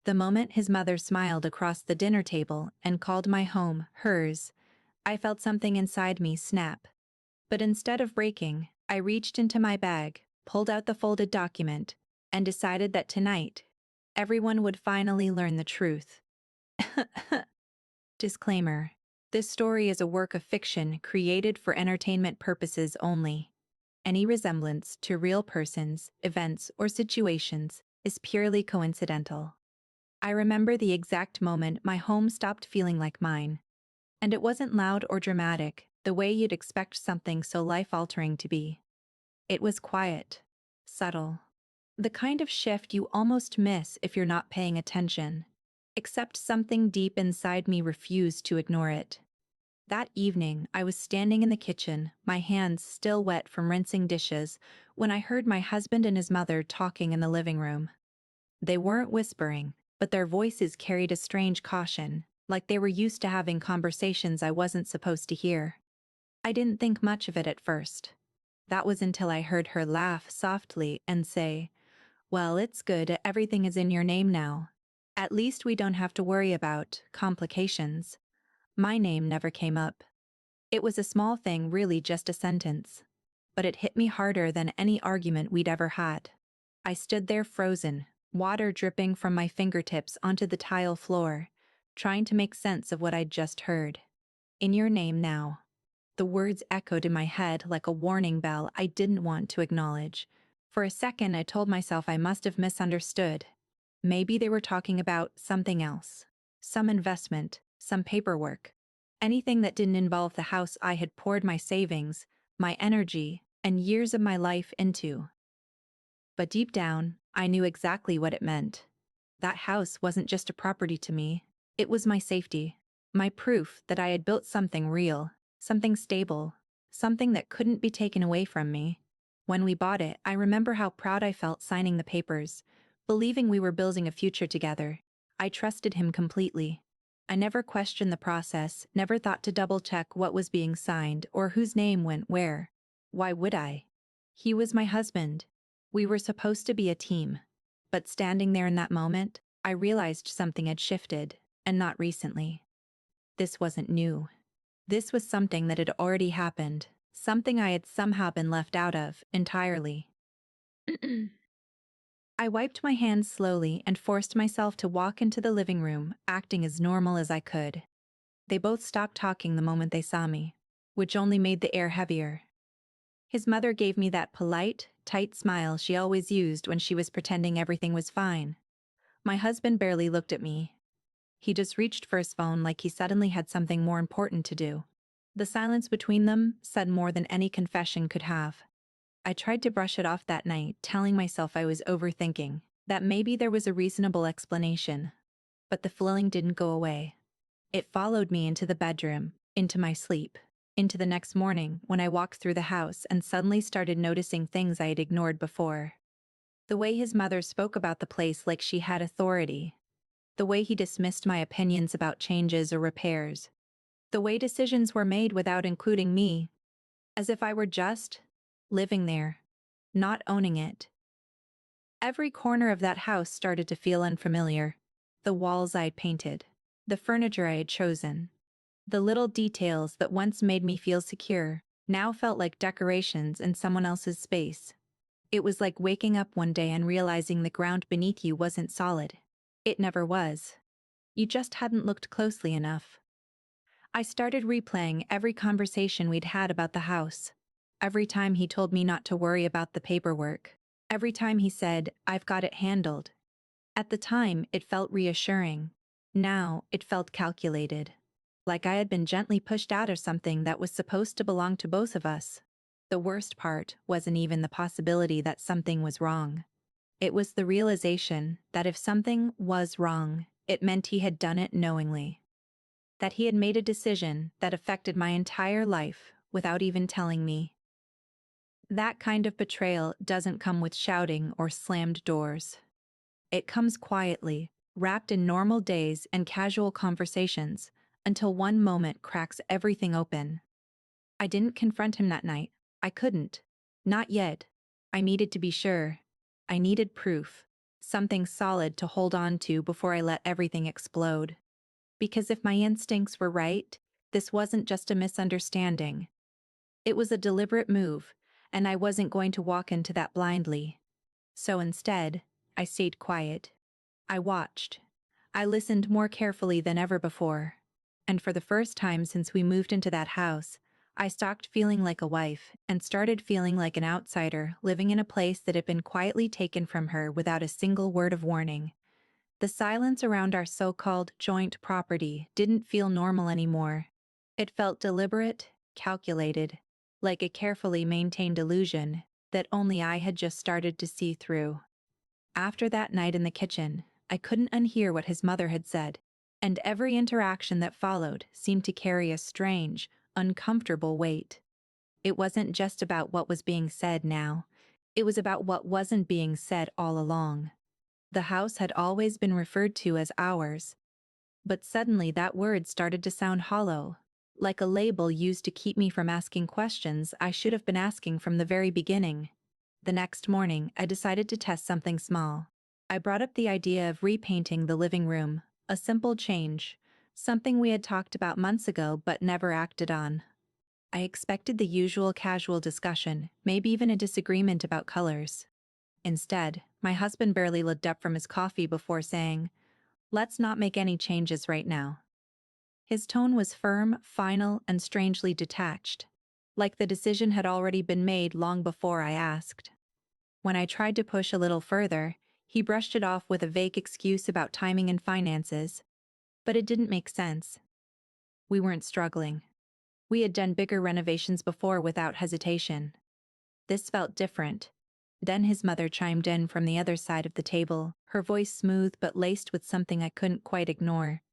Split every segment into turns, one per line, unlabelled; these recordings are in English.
The moment his mother smiled across the dinner table and called my home hers, I felt something inside me snap. But instead of breaking, I reached into my bag, pulled out the folded document, and decided that tonight, everyone would finally learn the truth. Disclaimer: this story is a work of fiction created for entertainment purposes only. Any resemblance to real persons, events, or situations is purely coincidental. I remember the exact moment my home stopped feeling like mine. And it wasn't loud or dramatic, the way you'd expect something so life-altering to be. It was quiet, subtle. The kind of shift you almost miss if you're not paying attention. Except something deep inside me refused to ignore it. That evening, I was standing in the kitchen, my hands still wet from rinsing dishes, when I heard my husband and his mother talking in the living room. They weren't whispering, but their voices carried a strange caution, like they were used to having conversations I wasn't supposed to hear. I didn't think much of it at first. That was until I heard her laugh softly and say, "Well, it's good everything is in your name now. At least we don't have to worry about complications." My name never came up. It was a small thing, really just a sentence. But it hit me harder than any argument we'd ever had. I stood there frozen, water dripping from my fingertips onto the tile floor, trying to make sense of what I'd just heard. In your name now. The words echoed in my head like a warning bell I didn't want to acknowledge. For a second, I told myself I must have misunderstood. Maybe they were talking about something else. Some investment, some paperwork. Anything that didn't involve the house I had poured my savings, my energy, and years of my life into. But deep down, I knew exactly what it meant. That house wasn't just a property to me. It was my safety, my proof that I had built something real, something stable, something that couldn't be taken away from me. When we bought it, I remember how proud I felt signing the papers, believing we were building a future together. I trusted him completely. I never questioned the process, never thought to double-check what was being signed or whose name went where. Why would I? He was my husband. We were supposed to be a team. But standing there in that moment, I realized something had shifted, and not recently. This wasn't new. This was something that had already happened, something I had somehow been left out of entirely. I wiped my hands slowly and forced myself to walk into the living room, acting as normal as I could. They both stopped talking the moment they saw me, which only made the air heavier. His mother gave me that polite, tight smile she always used when she was pretending everything was fine. My husband barely looked at me. He just reached for his phone like he suddenly had something more important to do. The silence between them said more than any confession could have. I tried to brush it off that night, telling myself I was overthinking, that maybe there was a reasonable explanation. But the feeling didn't go away. It followed me into the bedroom, into my sleep, into the next morning when I walked through the house and suddenly started noticing things I had ignored before. The way his mother spoke about the place like she had authority. The way he dismissed my opinions about changes or repairs. The way decisions were made without including me, as if I were just living there, not owning it. Every corner of that house started to feel unfamiliar. The walls I had painted, the furniture I had chosen, the little details that once made me feel secure now felt like decorations in someone else's space. It was like waking up one day and realizing the ground beneath you wasn't solid. It never was. You just hadn't looked closely enough. I started replaying every conversation we'd had about the house. Every time he told me not to worry about the paperwork. Every time he said, "I've got it handled." At the time, it felt reassuring. Now, it felt calculated. Like I had been gently pushed out of something that was supposed to belong to both of us. The worst part wasn't even the possibility that something was wrong. It was the realization that if something was wrong, it meant he had done it knowingly. That he had made a decision that affected my entire life without even telling me. That kind of betrayal doesn't come with shouting or slammed doors. It comes quietly, wrapped in normal days and casual conversations, until one moment cracks everything open. I didn't confront him that night. I couldn't. Not yet. I needed to be sure. I needed proof. something solid to hold on to before I let everything explode. Because if my instincts were right, this wasn't just a misunderstanding. It was a deliberate move, and I wasn't going to walk into that blindly. So instead, I stayed quiet. I watched. I listened more carefully than ever before. And for the first time since we moved into that house, I stopped feeling like a wife and started feeling like an outsider living in a place that had been quietly taken from her without a single word of warning. The silence around our so-called joint property didn't feel normal anymore. It felt deliberate, calculated, like a carefully maintained illusion that only I had just started to see through. After that night in the kitchen, I couldn't unhear what his mother had said, and every interaction that followed seemed to carry a strange, uncomfortable weight. It wasn't just about what was being said now. It was about what wasn't being said all along. The house had always been referred to as ours, but suddenly that word started to sound hollow, like a label used to keep me from asking questions I should have been asking from the very beginning. The next morning, I decided to test something small. I brought up the idea of repainting the living room, a simple change, something we had talked about months ago but never acted on. I expected the usual casual discussion, maybe even a disagreement about colors. Instead, my husband barely looked up from his coffee before saying, "Let's not make any changes right now." His tone was firm, final, and strangely detached, like the decision had already been made long before I asked. When I tried to push a little further, he brushed it off with a vague excuse about timing and finances. But it didn't make sense. We weren't struggling. We had done bigger renovations before without hesitation. This felt different. Then his mother chimed in from the other side of the table, her voice smooth but laced with something I couldn't quite ignore.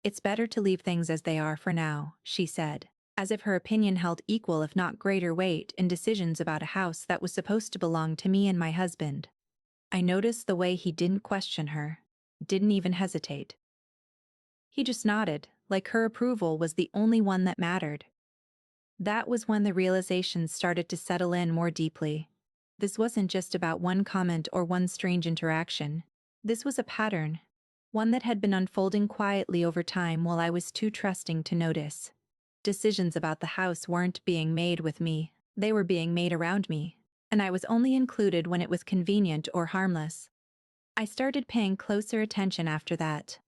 "It's better to leave things as they are for now," she said, as if her opinion held equal if not greater weight in decisions about a house that was supposed to belong to me and my husband. I noticed the way he didn't question her, didn't even hesitate. He just nodded, like her approval was the only one that mattered. That was when the realization started to settle in more deeply. This wasn't just about one comment or one strange interaction. This was a pattern, one that had been unfolding quietly over time while I was too trusting to notice. Decisions about the house weren't being made with me, they were being made around me, and I was only included when it was convenient or harmless. I started paying closer attention after that.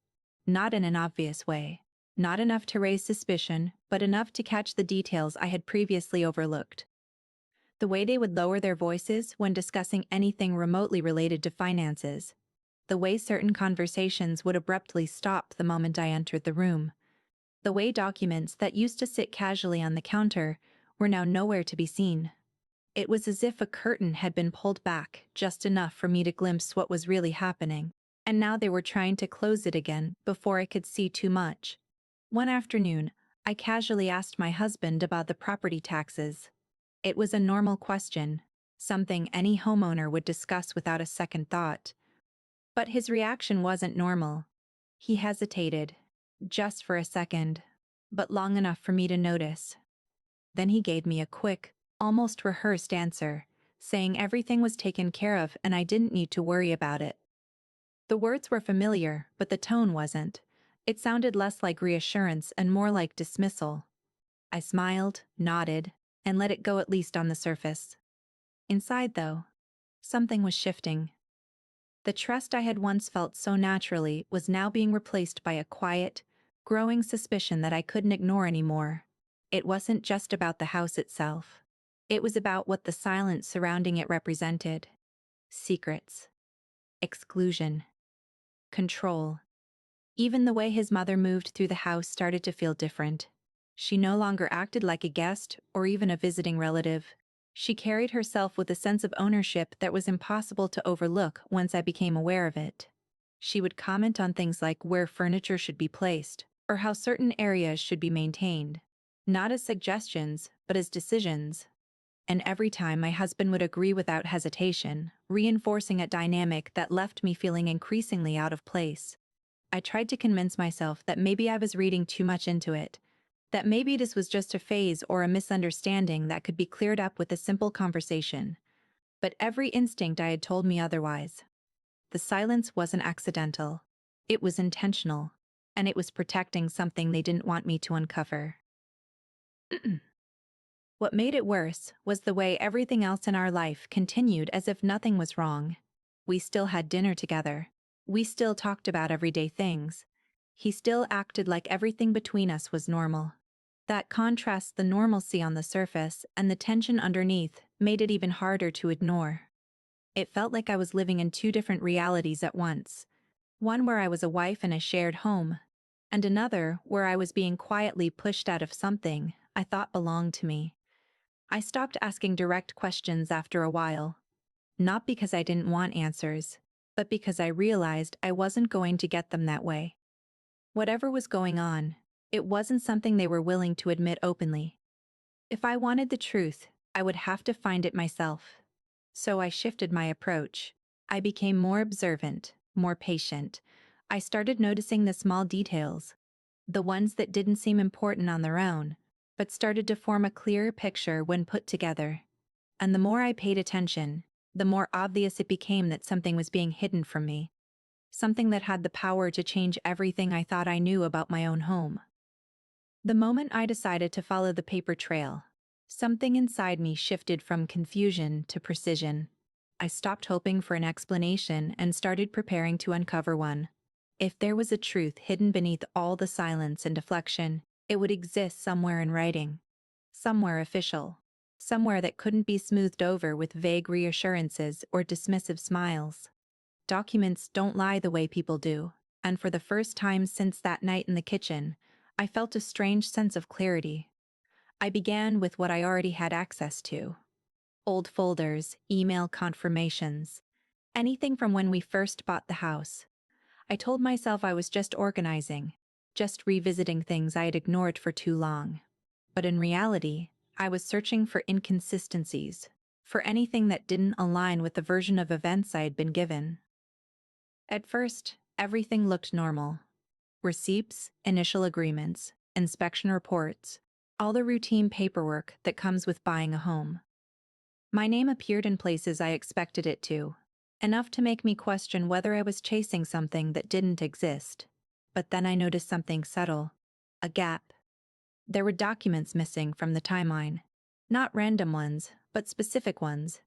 Not in an obvious way. Not enough to raise suspicion, but enough to catch the details I had previously overlooked. The way they would lower their voices when discussing anything remotely related to finances. The way certain conversations would abruptly stop the moment I entered the room. The way documents that used to sit casually on the counter were now nowhere to be seen. It was as if a curtain had been pulled back just enough for me to glimpse what was really happening, and now they were trying to close it again before I could see too much. One afternoon, I casually asked my husband about the property taxes. It was a normal question, something any homeowner would discuss without a second thought. But his reaction wasn't normal. He hesitated, just for a second, but long enough for me to notice. Then he gave me a quick, almost rehearsed answer, saying everything was taken care of and I didn't need to worry about it. The words were familiar, but the tone wasn't. It sounded less like reassurance and more like dismissal. I smiled, nodded, and let it go at least on the surface. Inside, though, something was shifting. The trust I had once felt so naturally was now being replaced by a quiet, growing suspicion that I couldn't ignore anymore. It wasn't just about the house itself. It was about what the silence surrounding it represented. Secrets. Exclusion. Control. Even the way his mother moved through the house started to feel different. She no longer acted like a guest or even a visiting relative. She carried herself with a sense of ownership that was impossible to overlook once I became aware of it. She would comment on things like where furniture should be placed, or how certain areas should be maintained. Not as suggestions, but as decisions. And every time my husband would agree without hesitation, reinforcing a dynamic that left me feeling increasingly out of place. I tried to convince myself that maybe I was reading too much into it, that maybe this was just a phase or a misunderstanding that could be cleared up with a simple conversation. But every instinct I had told me otherwise. The silence wasn't accidental. It was intentional, and it was protecting something they didn't want me to uncover. What made it worse was the way everything else in our life continued as if nothing was wrong. We still had dinner together. We still talked about everyday things. He still acted like everything between us was normal. That contrast, the normalcy on the surface and the tension underneath, made it even harder to ignore. It felt like I was living in two different realities at once. One where I was a wife in a shared home, and another where I was being quietly pushed out of something I thought belonged to me. I stopped asking direct questions after a while, not because I didn't want answers, but because I realized I wasn't going to get them that way. Whatever was going on, it wasn't something they were willing to admit openly. If I wanted the truth, I would have to find it myself. So I shifted my approach. I became more observant, more patient. I started noticing the small details, the ones that didn't seem important on their own, but started to form a clearer picture when put together. And the more I paid attention, the more obvious it became that something was being hidden from me. Something that had the power to change everything I thought I knew about my own home. The moment I decided to follow the paper trail, something inside me shifted from confusion to precision. I stopped hoping for an explanation and started preparing to uncover one. If there was a truth hidden beneath all the silence and deflection, it would exist somewhere in writing. Somewhere official. Somewhere that couldn't be smoothed over with vague reassurances or dismissive smiles. Documents don't lie the way people do, and for the first time since that night in the kitchen, I felt a strange sense of clarity. I began with what I already had access to. Old folders, email confirmations, anything from when we first bought the house. I told myself I was just organizing, just revisiting things I had ignored for too long. But in reality, I was searching for inconsistencies, for anything that didn't align with the version of events I had been given. At first, everything looked normal. Receipts, initial agreements, inspection reports, all the routine paperwork that comes with buying a home. My name appeared in places I expected it to, enough to make me question whether I was chasing something that didn't exist. But then I noticed something subtle, a gap. There were documents missing from the timeline. Not random ones, but specific ones.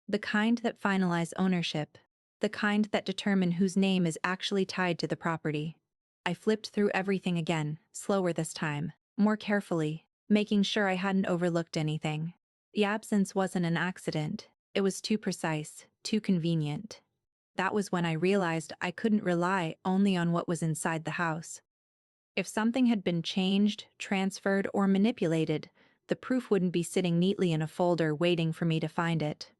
The kind that finalize ownership, the kind that determine whose name is actually tied to the property. I flipped through everything again, slower this time, more carefully, making sure I hadn't overlooked anything. The absence wasn't an accident. It was too precise, too convenient. That was when I realized I couldn't rely only on what was inside the house. If something had been changed, transferred, or manipulated, the proof wouldn't be sitting neatly in a folder waiting for me to find it.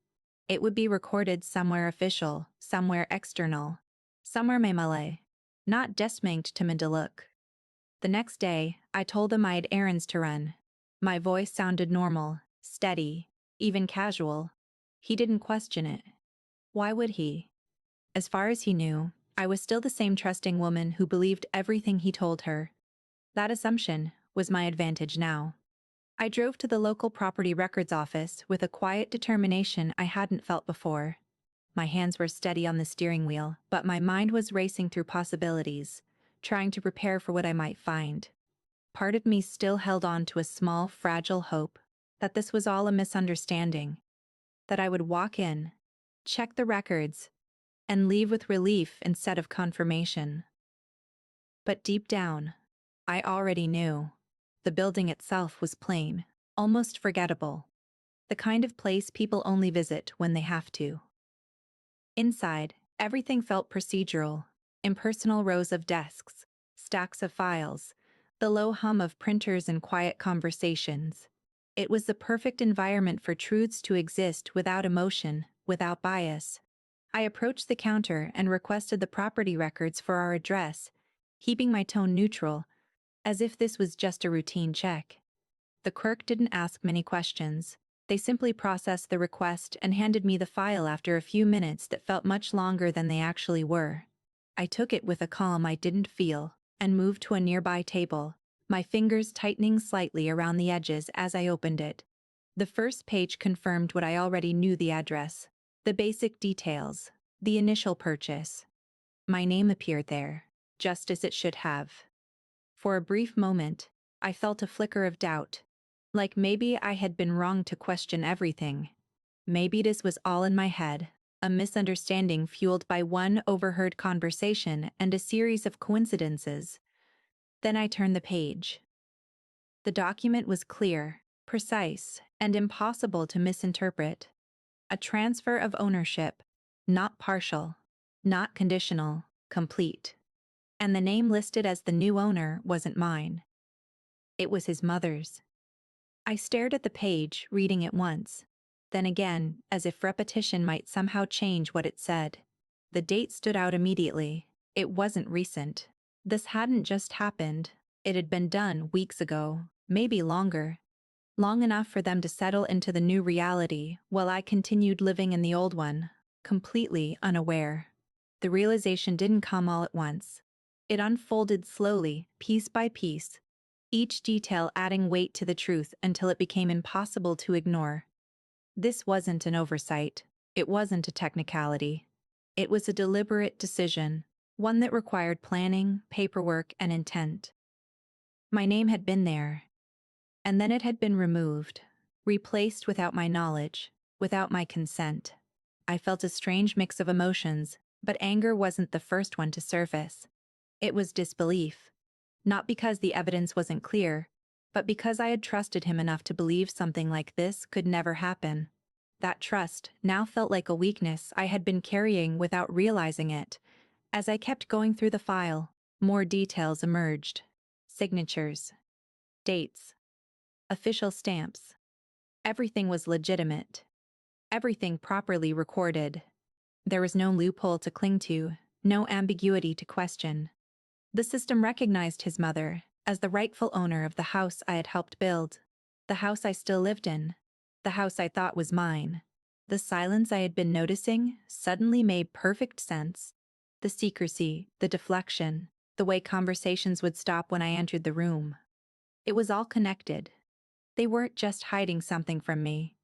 It would be recorded somewhere official, somewhere external, somewhere memale, not desmanked to Mindaluk. The next day, I told him I had errands to run. My voice sounded normal, steady, even casual. He didn't question it. Why would he? As far as he knew, I was still the same trusting woman who believed everything he told her. That assumption was my advantage now. I drove to the local property records office with a quiet determination I hadn't felt before. My hands were steady on the steering wheel, but my mind was racing through possibilities, trying to prepare for what I might find. Part of me still held on to a small, fragile hope that this was all a misunderstanding, that I would walk in, check the records, and leave with relief instead of confirmation. But deep down, I already knew. The building itself was plain, almost forgettable. The kind of place people only visit when they have to. Inside, everything felt procedural. Impersonal rows of desks, stacks of files, the low hum of printers and quiet conversations. It was the perfect environment for truths to exist without emotion, without bias. I approached the counter and requested the property records for our address, keeping my tone neutral, as if this was just a routine check. The clerk didn't ask many questions. They simply processed the request and handed me the file after a few minutes that felt much longer than they actually were. I took it with a calm I didn't feel and moved to a nearby table, my fingers tightening slightly around the edges as I opened it. The first page confirmed what I already knew: the address, the basic details, The initial purchase. My name appeared there, just as it should have. For a brief moment, I felt a flicker of doubt, like maybe I had been wrong to question everything. Maybe this was all in my head, a misunderstanding fueled by one overheard conversation and a series of coincidences. Then I turned the page. The document was clear, precise, and impossible to misinterpret. A transfer of ownership, not partial, not conditional, complete. And the name listed as the new owner wasn't mine. It was his mother's. I stared at the page, reading it once, then again, as if repetition might somehow change what it said. The date stood out immediately. It wasn't recent. This hadn't just happened. It had been done weeks ago, maybe longer. Long enough for them to settle into the new reality while I continued living in the old one, completely unaware. The realization didn't come all at once. It unfolded slowly, piece by piece, each detail adding weight to the truth until it became impossible to ignore. This wasn't an oversight. It wasn't a technicality. It was a deliberate decision, one that required planning, paperwork, and intent. My name had been there, and then it had been removed, replaced without my knowledge, without my consent. I felt a strange mix of emotions, but anger wasn't the first one to surface. It was disbelief. Not because the evidence wasn't clear, but because I had trusted him enough to believe something like this could never happen. That trust now felt like a weakness I had been carrying without realizing it. As I kept going through the file, more details emerged. Signatures, dates, official stamps. Everything was legitimate. Everything properly recorded. There was no loophole to cling to, no ambiguity to question. The system recognized his mother as the rightful owner of the house I had helped build, the house I still lived in, the house I thought was mine. The silence I had been noticing suddenly made perfect sense. The secrecy, the deflection, the way conversations would stop when I entered the room. It was all connected. They weren't just hiding something from me.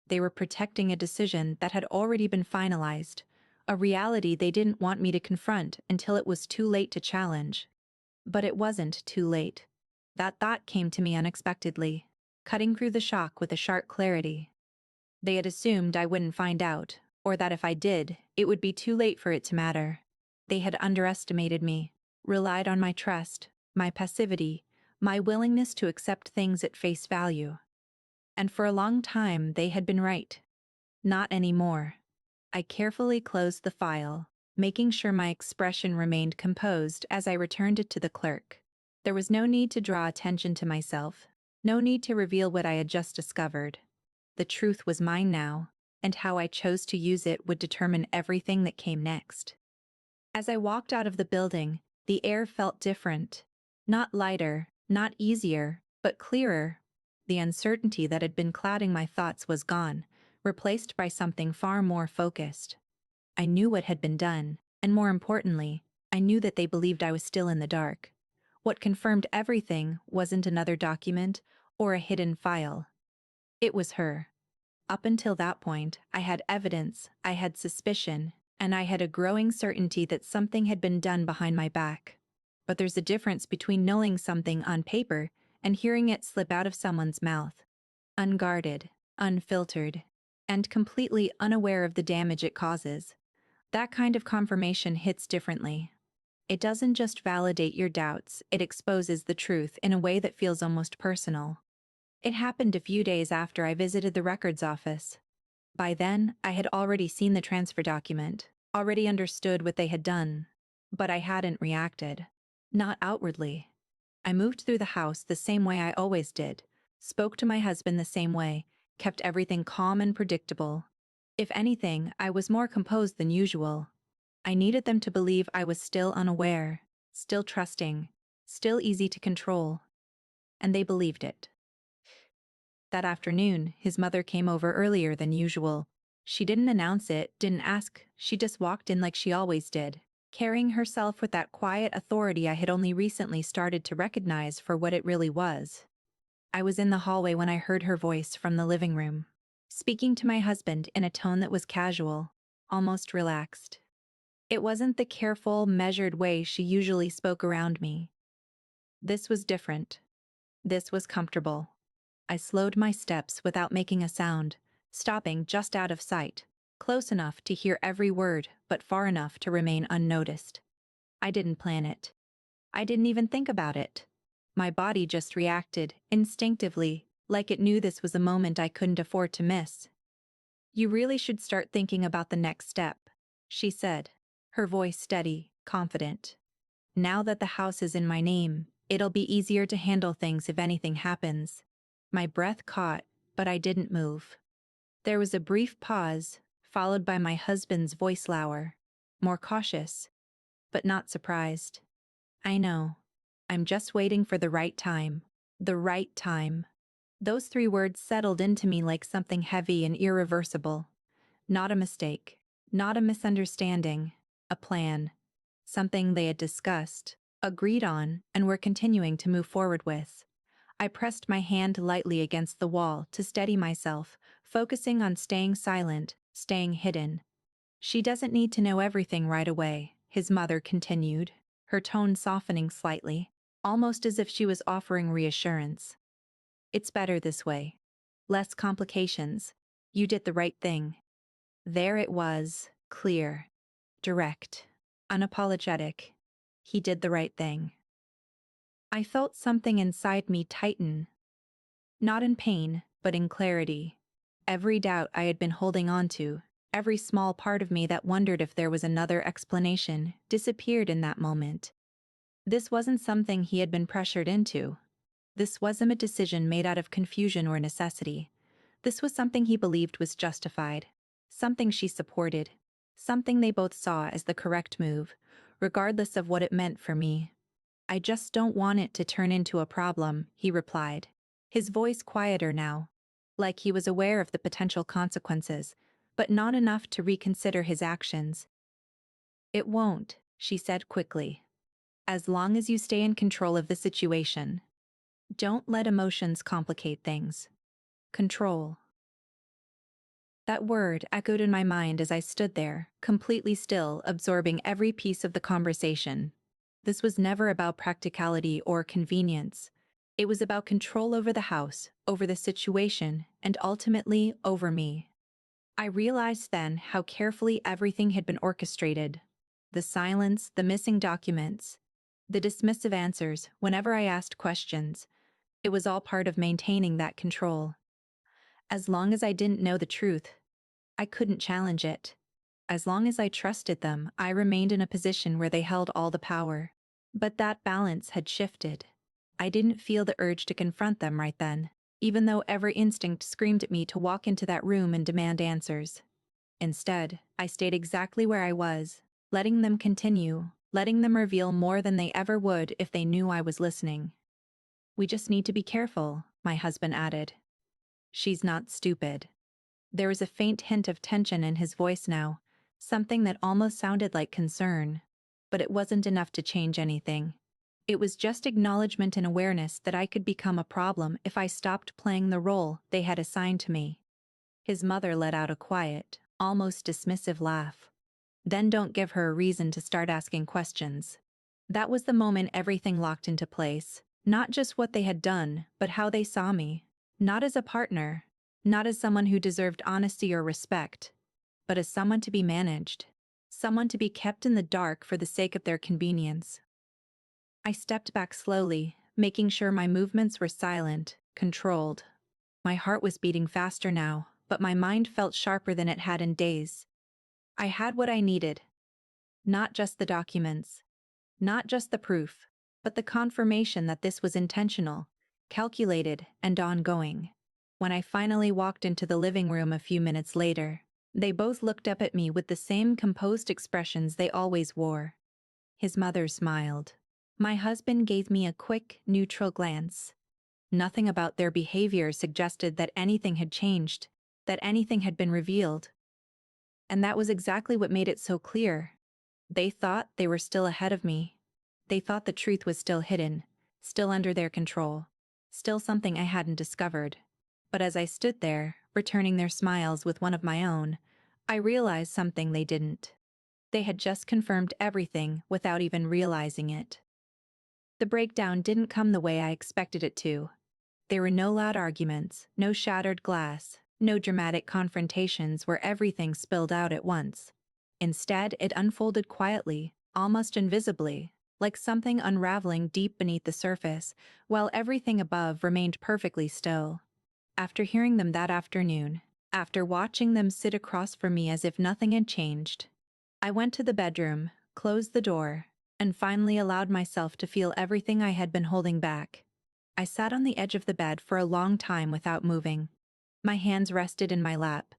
They were protecting a decision that had already been finalized, a reality they didn't want me to confront until it was too late to challenge. But it wasn't too late. That thought came to me unexpectedly, cutting through the shock with a sharp clarity. They had assumed I wouldn't find out, or that if I did, it would be too late for it to matter. They had underestimated me, relied on my trust, my passivity, my willingness to accept things at face value. And for a long time, they had been right. Not anymore. I carefully closed the file, making sure my expression remained composed as I returned it to the clerk. There was no need to draw attention to myself, no need to reveal what I had just discovered. The truth was mine now, and how I chose to use it would determine everything that came next. As I walked out of the building, the air felt different. Not lighter, not easier, but clearer. The uncertainty that had been clouding my thoughts was gone, replaced by something far more focused. I knew what had been done, and more importantly, I knew that they believed I was still in the dark. What confirmed everything wasn't another document or a hidden file. It was her. Up until that point, I had evidence, I had suspicion, and I had a growing certainty that something had been done behind my back. But there's a difference between knowing something on paper and hearing it slip out of someone's mouth. Unguarded, unfiltered, and completely unaware of the damage it causes. That kind of confirmation hits differently. It doesn't just validate your doubts, it exposes the truth in a way that feels almost personal. It happened a few days after I visited the records office. By then, I had already seen the transfer document, already understood what they had done. But I hadn't reacted. Not outwardly. I moved through the house the same way I always did, spoke to my husband the same way, kept everything calm and predictable. If anything, I was more composed than usual. I needed them to believe I was still unaware, still trusting, still easy to control. And they believed it. That afternoon, his mother came over earlier than usual. She didn't announce it, didn't ask, she just walked in like she always did, carrying herself with that quiet authority I had only recently started to recognize for what it really was. I was in the hallway when I heard her voice from the living room, speaking to my husband in a tone that was casual, almost relaxed. It wasn't the careful, measured way she usually spoke around me. This was different. This was comfortable. I slowed my steps without making a sound, stopping just out of sight, close enough to hear every word, but far enough to remain unnoticed. I didn't plan it. I didn't even think about it. My body just reacted, instinctively, like it knew this was a moment I couldn't afford to miss. "You really should start thinking about the next step," she said, her voice steady, confident. "Now that the house is in my name, it'll be easier to handle things if anything happens." My breath caught, but I didn't move. There was a brief pause, followed by my husband's voice lower, more cautious, but not surprised. "I know. I'm just waiting for the right time." The right time. Those 3 words settled into me like something heavy and irreversible. Not a mistake. Not a misunderstanding. A plan. Something they had discussed, agreed on, and were continuing to move forward with. I pressed my hand lightly against the wall to steady myself, focusing on staying silent, staying hidden. "She doesn't need to know everything right away," his mother continued, her tone softening slightly, almost as if she was offering reassurance. "It's better this way. Less complications. You did the right thing." There it was, clear, direct, unapologetic. He did the right thing. I felt something inside me tighten, not in pain, but in clarity. Every doubt I had been holding on to, every small part of me that wondered if there was another explanation, disappeared in that moment. This wasn't something he had been pressured into. This wasn't a decision made out of confusion or necessity. This was something he believed was justified, something she supported, something they both saw as the correct move, regardless of what it meant for me. "I just don't want it to turn into a problem," he replied, his voice quieter now, like he was aware of the potential consequences, but not enough to reconsider his actions. "It won't," she said quickly, "as long as you stay in control of the situation. Don't let emotions complicate things." Control. That word echoed in my mind as I stood there, completely still, absorbing every piece of the conversation. This was never about practicality or convenience. It was about control over the house, over the situation, and ultimately over me. I realized then how carefully everything had been orchestrated. The silence, the missing documents, the dismissive answers whenever I asked questions. It was all part of maintaining that control. As long as I didn't know the truth, I couldn't challenge it. As long as I trusted them, I remained in a position where they held all the power. But that balance had shifted. I didn't feel the urge to confront them right then, even though every instinct screamed at me to walk into that room and demand answers. Instead, I stayed exactly where I was, letting them continue, letting them reveal more than they ever would if they knew I was listening. "We just need to be careful," my husband added. "She's not stupid." There was a faint hint of tension in his voice now, something that almost sounded like concern. But it wasn't enough to change anything. It was just acknowledgement and awareness that I could become a problem if I stopped playing the role they had assigned to me. His mother let out a quiet, almost dismissive laugh. "Then don't give her a reason to start asking questions." That was the moment everything locked into place. Not just what they had done, but how they saw me. Not as a partner, not as someone who deserved honesty or respect, but as someone to be managed. Someone to be kept in the dark for the sake of their convenience. I stepped back slowly, making sure my movements were silent, controlled. My heart was beating faster now, but my mind felt sharper than it had in days. I had what I needed. Not just the documents, not just the proof, but the confirmation that this was intentional, calculated, and ongoing. When I finally walked into the living room a few minutes later, they both looked up at me with the same composed expressions they always wore. His mother smiled. My husband gave me a quick, neutral glance. Nothing about their behavior suggested that anything had changed, that anything had been revealed. And that was exactly what made it so clear. They thought they were still ahead of me. They thought the truth was still hidden, still under their control, still something I hadn't discovered. But as I stood there, returning their smiles with one of my own, I realized something they didn't. They had just confirmed everything without even realizing it. The breakdown didn't come the way I expected it to. There were no loud arguments, no shattered glass, no dramatic confrontations where everything spilled out at once. Instead, it unfolded quietly, almost invisibly, like something unraveling deep beneath the surface, while everything above remained perfectly still. After hearing them that afternoon, after watching them sit across from me as if nothing had changed, I went to the bedroom, closed the door, and finally allowed myself to feel everything I had been holding back. I sat on the edge of the bed for a long time without moving. My hands rested in my lap,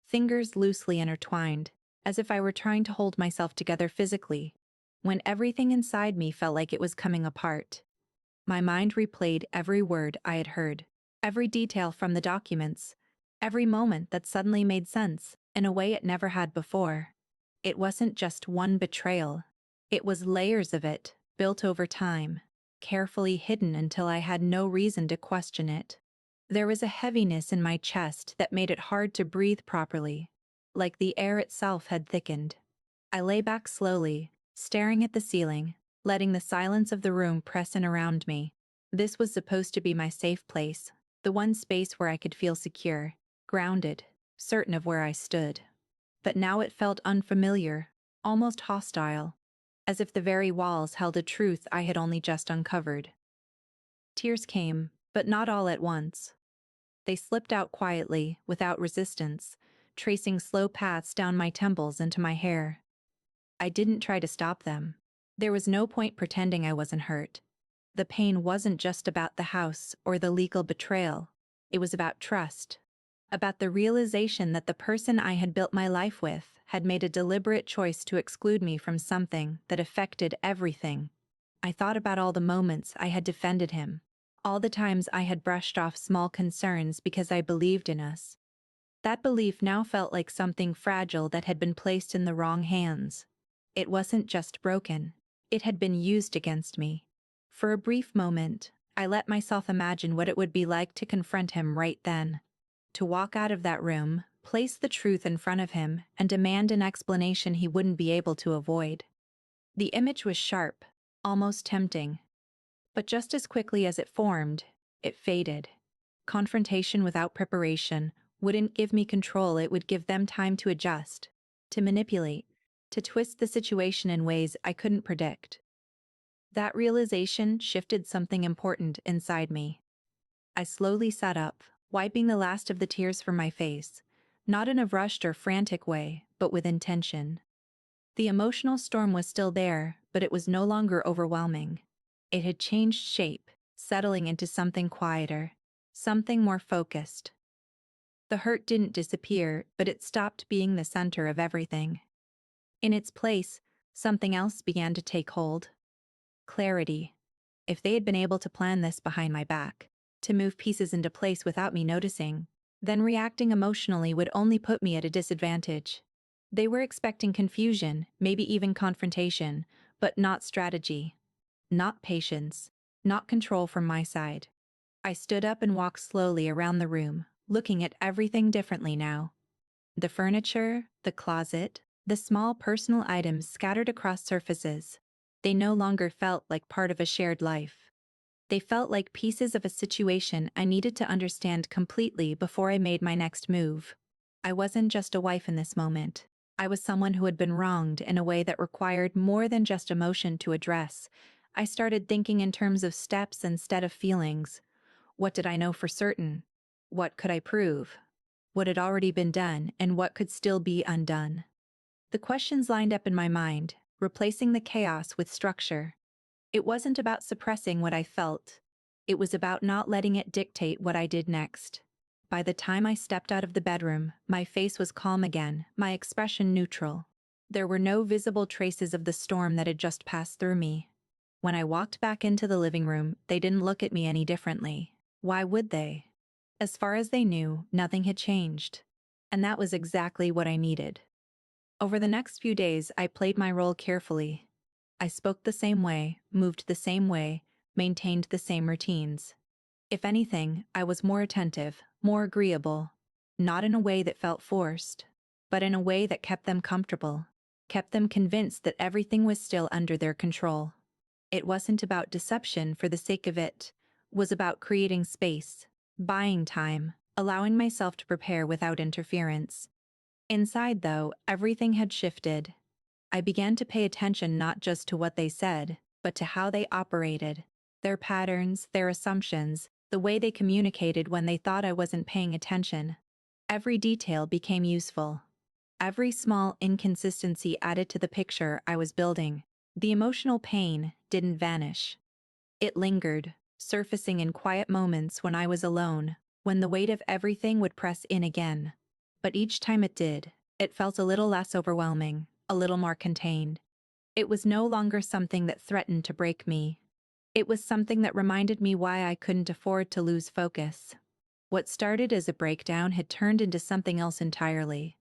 fingers loosely intertwined, as if I were trying to hold myself together physically, when everything inside me felt like it was coming apart. My mind replayed every word I had heard, every detail from the documents, every moment that suddenly made sense in a way it never had before. It wasn't just one betrayal. It was layers of it, built over time, carefully hidden until I had no reason to question it. There was a heaviness in my chest that made it hard to breathe properly, like the air itself had thickened. I lay back slowly, staring at the ceiling, letting the silence of the room press in around me. This was supposed to be my safe place, the one space where I could feel secure, grounded, certain of where I stood. But now it felt unfamiliar, almost hostile, as if the very walls held a truth I had only just uncovered. Tears came, but not all at once. They slipped out quietly, without resistance, tracing slow paths down my temples into my hair. I didn't try to stop them. There was no point pretending I wasn't hurt. The pain wasn't just about the house or the legal betrayal. It was about trust, about the realization that the person I had built my life with had made a deliberate choice to exclude me from something that affected everything. I thought about all the moments I had defended him, all the times I had brushed off small concerns because I believed in us. That belief now felt like something fragile that had been placed in the wrong hands. It wasn't just broken. It had been used against me. For a brief moment, I let myself imagine what it would be like to confront him right then. To walk out of that room, place the truth in front of him, and demand an explanation he wouldn't be able to avoid. The image was sharp, almost tempting. But just as quickly as it formed, it faded. Confrontation without preparation wouldn't give me control. It would give them time to adjust, to manipulate, to twist the situation in ways I couldn't predict. That realization shifted something important inside me. I slowly sat up, wiping the last of the tears from my face, not in a rushed or frantic way, but with intention. The emotional storm was still there, but it was no longer overwhelming. It had changed shape, settling into something quieter, something more focused. The hurt didn't disappear, but it stopped being the center of everything. In its place, something else began to take hold. Clarity. If they had been able to plan this behind my back, to move pieces into place without me noticing, then reacting emotionally would only put me at a disadvantage. They were expecting confusion, maybe even confrontation, but not strategy, not patience, not control from my side. I stood up and walked slowly around the room, looking at everything differently now. The furniture, the closet, the small personal items scattered across surfaces. They no longer felt like part of a shared life. They felt like pieces of a situation I needed to understand completely before I made my next move. I wasn't just a wife in this moment. I was someone who had been wronged in a way that required more than just emotion to address. I started thinking in terms of steps instead of feelings. What did I know for certain? What could I prove? What had already been done, and what could still be undone? The questions lined up in my mind, replacing the chaos with structure. It wasn't about suppressing what I felt. It was about not letting it dictate what I did next. By the time I stepped out of the bedroom, my face was calm again, my expression neutral. There were no visible traces of the storm that had just passed through me. When I walked back into the living room, they didn't look at me any differently. Why would they? As far as they knew, nothing had changed. And that was exactly what I needed. Over the next few days, I played my role carefully. I spoke the same way, moved the same way, maintained the same routines. If anything, I was more attentive, more agreeable, not in a way that felt forced, but in a way that kept them comfortable. kept them convinced that everything was still under their control. It wasn't about deception for the sake of it, was about creating space, buying time, allowing myself to prepare without interference. Inside, though, everything had shifted. I began to pay attention not just to what they said, but to how they operated, their patterns, their assumptions, the way they communicated when they thought I wasn't paying attention. Every detail became useful. Every small inconsistency added to the picture I was building. The emotional pain didn't vanish. It lingered, surfacing in quiet moments when I was alone, when the weight of everything would press in again. But each time it did, it felt a little less overwhelming, a little more contained. It was no longer something that threatened to break me. It was something that reminded me why I couldn't afford to lose focus. What started as a breakdown had turned into something else entirely.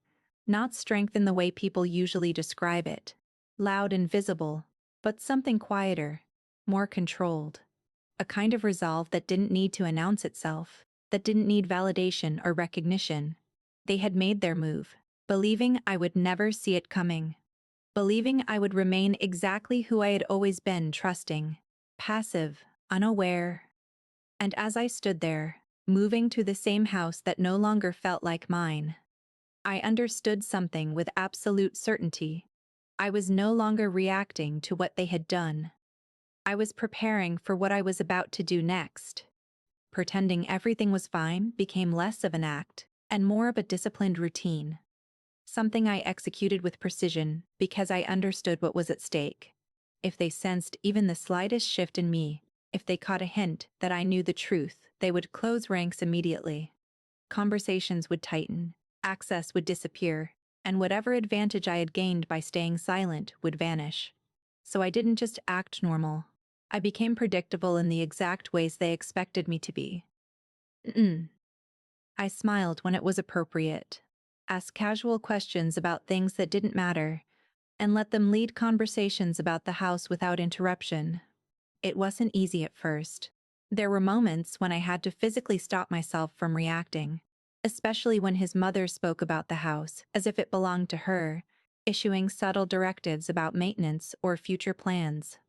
Not strength in the way people usually describe it, loud and visible, but something quieter, more controlled. A kind of resolve that didn't need to announce itself, that didn't need validation or recognition. They had made their move, believing I would never see it coming. Believing I would remain exactly who I had always been, trusting, passive, unaware. And as I stood there, moving to the same house that no longer felt like mine, I understood something with absolute certainty. I was no longer reacting to what they had done. I was preparing for what I was about to do next. Pretending everything was fine became less of an act and more of a disciplined routine. Something I executed with precision because I understood what was at stake. If they sensed even the slightest shift in me, if they caught a hint that I knew the truth, they would close ranks immediately. Conversations would tighten, access would disappear, and whatever advantage I had gained by staying silent would vanish. So I didn't just act normal. I became predictable in the exact ways they expected me to be. I smiled when it was appropriate, asked casual questions about things that didn't matter, and let them lead conversations about the house without interruption. It wasn't easy at first. There were moments when I had to physically stop myself from reacting, especially when his mother spoke about the house as if it belonged to her, issuing subtle directives about maintenance or future plans.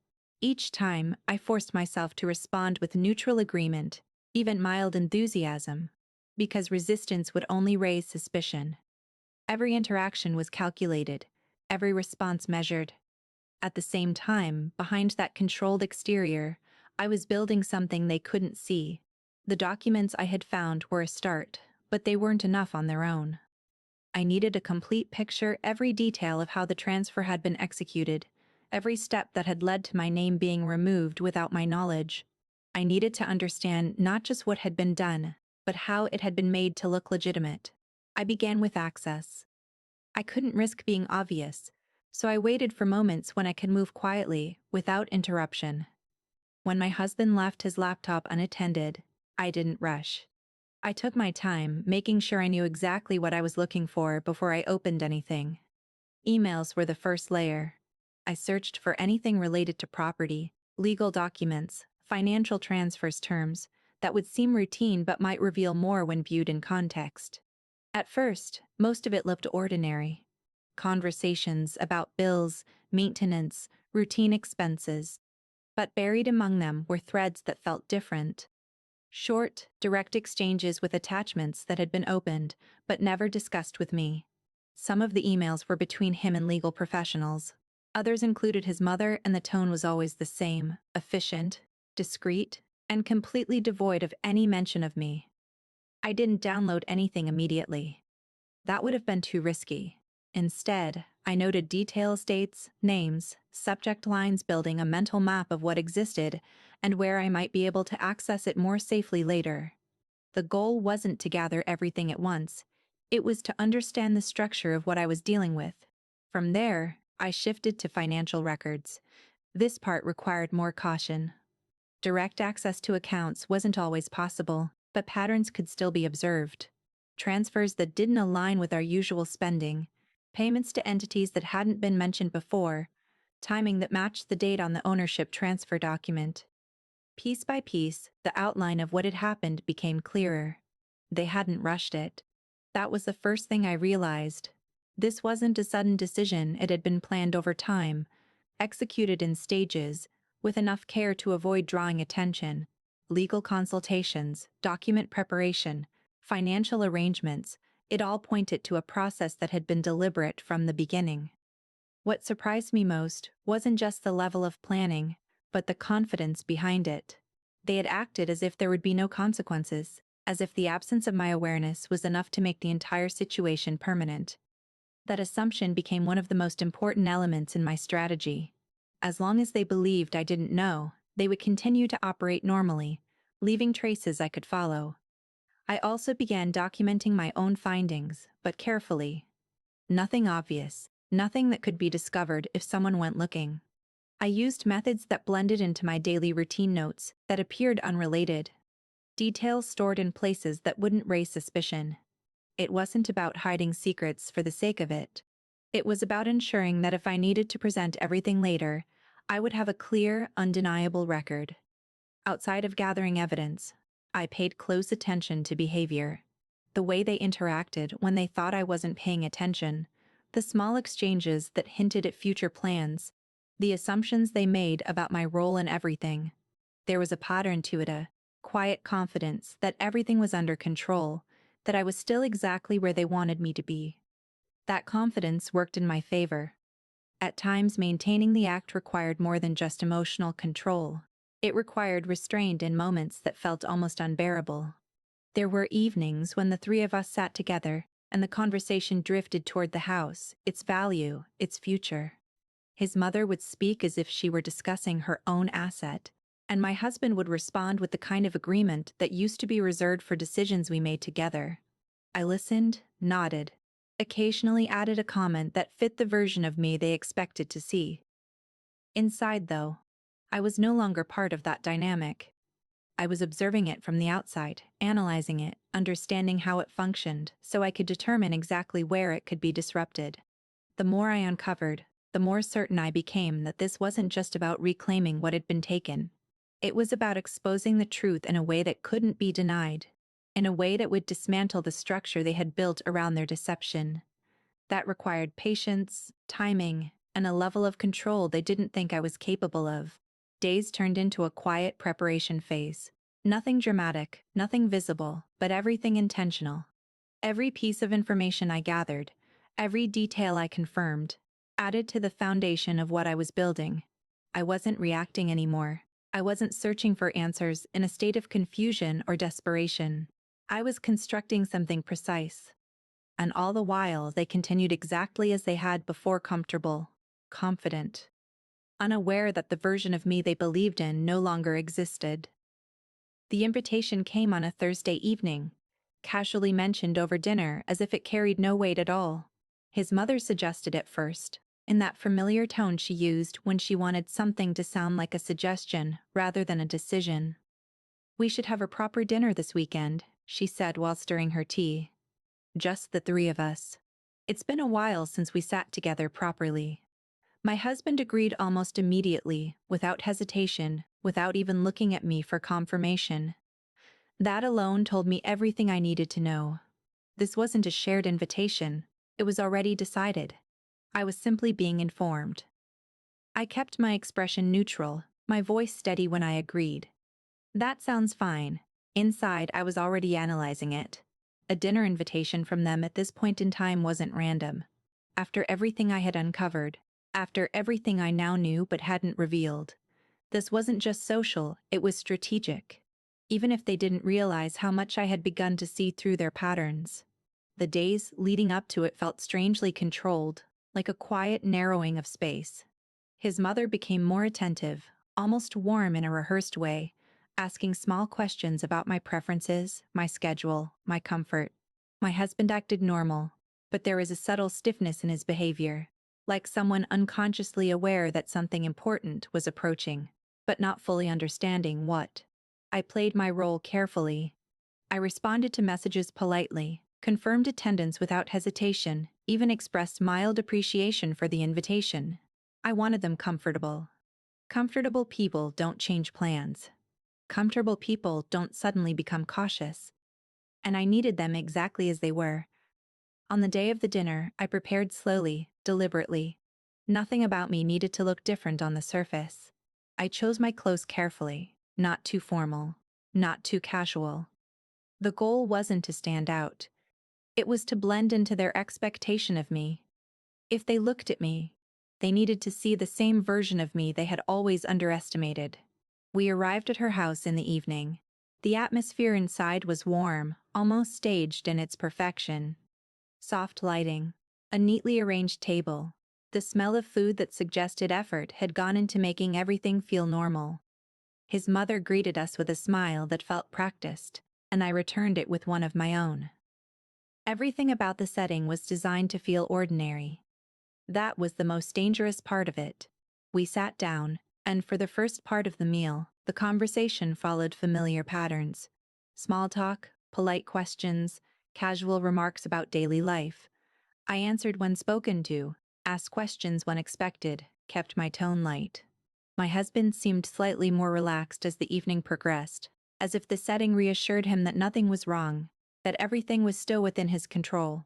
Each time, I forced myself to respond with neutral agreement, even mild enthusiasm, because resistance would only raise suspicion. Every interaction was calculated, every response measured. At the same time, behind that controlled exterior, I was building something they couldn't see. The documents I had found were a start, but they weren't enough on their own. I needed a complete picture, every detail of how the transfer had been executed, every step that had led to my name being removed without my knowledge. I needed to understand not just what had been done, but how it had been made to look legitimate. I began with access. I couldn't risk being obvious, so I waited for moments when I could move quietly, without interruption. When my husband left his laptop unattended, I didn't rush. I took my time, making sure I knew exactly what I was looking for before I opened anything. Emails were the first layer. I searched for anything related to property, legal documents, financial transfers terms that would seem routine but might reveal more when viewed in context. At first, most of it looked ordinary. Conversations about bills, maintenance, routine expenses. But buried among them were threads that felt different. Short, direct exchanges with attachments that had been opened, but never discussed with me. Some of the emails were between him and legal professionals. Others included his mother, and the tone was always the same, efficient, discreet, and completely devoid of any mention of me. I didn't download anything immediately. That would have been too risky. Instead, I noted details, dates, names, subject lines, building a mental map of what existed and where I might be able to access it more safely later. The goal wasn't to gather everything at once. It was to understand the structure of what I was dealing with. From there, I shifted to financial records. This part required more caution. Direct access to accounts wasn't always possible, but patterns could still be observed. Transfers that didn't align with our usual spending, payments to entities that hadn't been mentioned before, timing that matched the date on the ownership transfer document. Piece by piece, the outline of what had happened became clearer. They hadn't rushed it. That was the first thing I realized. This wasn't a sudden decision, it had been planned over time, executed in stages, with enough care to avoid drawing attention. Legal consultations, document preparation, financial arrangements, it all pointed to a process that had been deliberate from the beginning. What surprised me most wasn't just the level of planning, but the confidence behind it. They had acted as if there would be no consequences, as if the absence of my awareness was enough to make the entire situation permanent. That assumption became one of the most important elements in my strategy. As long as they believed I didn't know, they would continue to operate normally, leaving traces I could follow. I also began documenting my own findings, but carefully. Nothing obvious, nothing that could be discovered if someone went looking. I used methods that blended into my daily routine notes that appeared unrelated. Details stored in places that wouldn't raise suspicion. It wasn't about hiding secrets for the sake of it. It was about ensuring that if I needed to present everything later, I would have a clear, undeniable record. Outside of gathering evidence, I paid close attention to behavior. The way they interacted when they thought I wasn't paying attention, the small exchanges that hinted at future plans, the assumptions they made about my role in everything. There was a pattern to it, a quiet confidence that everything was under control, that I was still exactly where they wanted me to be. That confidence worked in my favor. At times, maintaining the act required more than just emotional control. It required restraint in moments that felt almost unbearable. There were evenings when the three of us sat together, and the conversation drifted toward the house, its value, its future. His mother would speak as if she were discussing her own asset, and my husband would respond with the kind of agreement that used to be reserved for decisions we made together. I listened, nodded, occasionally added a comment that fit the version of me they expected to see. Inside, though, I was no longer part of that dynamic. I was observing it from the outside, analyzing it, understanding how it functioned, so I could determine exactly where it could be disrupted. The more I uncovered, the more certain I became that this wasn't just about reclaiming what had been taken. It was about exposing the truth in a way that couldn't be denied, in a way that would dismantle the structure they had built around their deception. That required patience, timing, and a level of control they didn't think I was capable of. Days turned into a quiet preparation phase. Nothing dramatic, nothing visible, but everything intentional. Every piece of information I gathered, every detail I confirmed, added to the foundation of what I was building. I wasn't reacting anymore. I wasn't searching for answers in a state of confusion or desperation. I was constructing something precise. And all the while, they continued exactly as they had before, comfortable, confident, unaware that the version of me they believed in no longer existed. The invitation came on a Thursday evening, casually mentioned over dinner as if it carried no weight at all. His mother suggested it first, in that familiar tone she used when she wanted something to sound like a suggestion rather than a decision. "We should have a proper dinner this weekend," she said while stirring her tea. "Just the three of us. It's been a while since we sat together properly." My husband agreed almost immediately, without hesitation, without even looking at me for confirmation. That alone told me everything I needed to know. This wasn't a shared invitation. It was already decided. I was simply being informed. I kept my expression neutral, my voice steady when I agreed. "That sounds fine." Inside, I was already analyzing it. A dinner invitation from them at this point in time wasn't random. After everything I had uncovered, after everything I now knew but hadn't revealed, this wasn't just social, it was strategic. Even if they didn't realize how much I had begun to see through their patterns. The days leading up to it felt strangely controlled, like a quiet narrowing of space. His mother became more attentive, almost warm in a rehearsed way, asking small questions about my preferences, my schedule, my comfort. My husband acted normal, but there was a subtle stiffness in his behavior, like someone unconsciously aware that something important was approaching, but not fully understanding what. I played my role carefully. I responded to messages politely, confirmed attendance without hesitation, even expressed mild appreciation for the invitation. I wanted them comfortable. Comfortable people don't change plans. Comfortable people don't suddenly become cautious. And I needed them exactly as they were. On the day of the dinner, I prepared slowly, deliberately. Nothing about me needed to look different on the surface. I chose my clothes carefully, not too formal, not too casual. The goal wasn't to stand out. It was to blend into their expectation of me. If they looked at me, they needed to see the same version of me they had always underestimated. We arrived at her house in the evening. The atmosphere inside was warm, almost staged in its perfection. Soft lighting, a neatly arranged table, the smell of food that suggested effort had gone into making everything feel normal. His mother greeted us with a smile that felt practiced, and I returned it with one of my own. Everything about the setting was designed to feel ordinary. That was the most dangerous part of it. We sat down, and for the first part of the meal, the conversation followed familiar patterns. Small talk, polite questions, casual remarks about daily life. I answered when spoken to, asked questions when expected, kept my tone light. My husband seemed slightly more relaxed as the evening progressed, as if the setting reassured him that nothing was wrong, that everything was still within his control.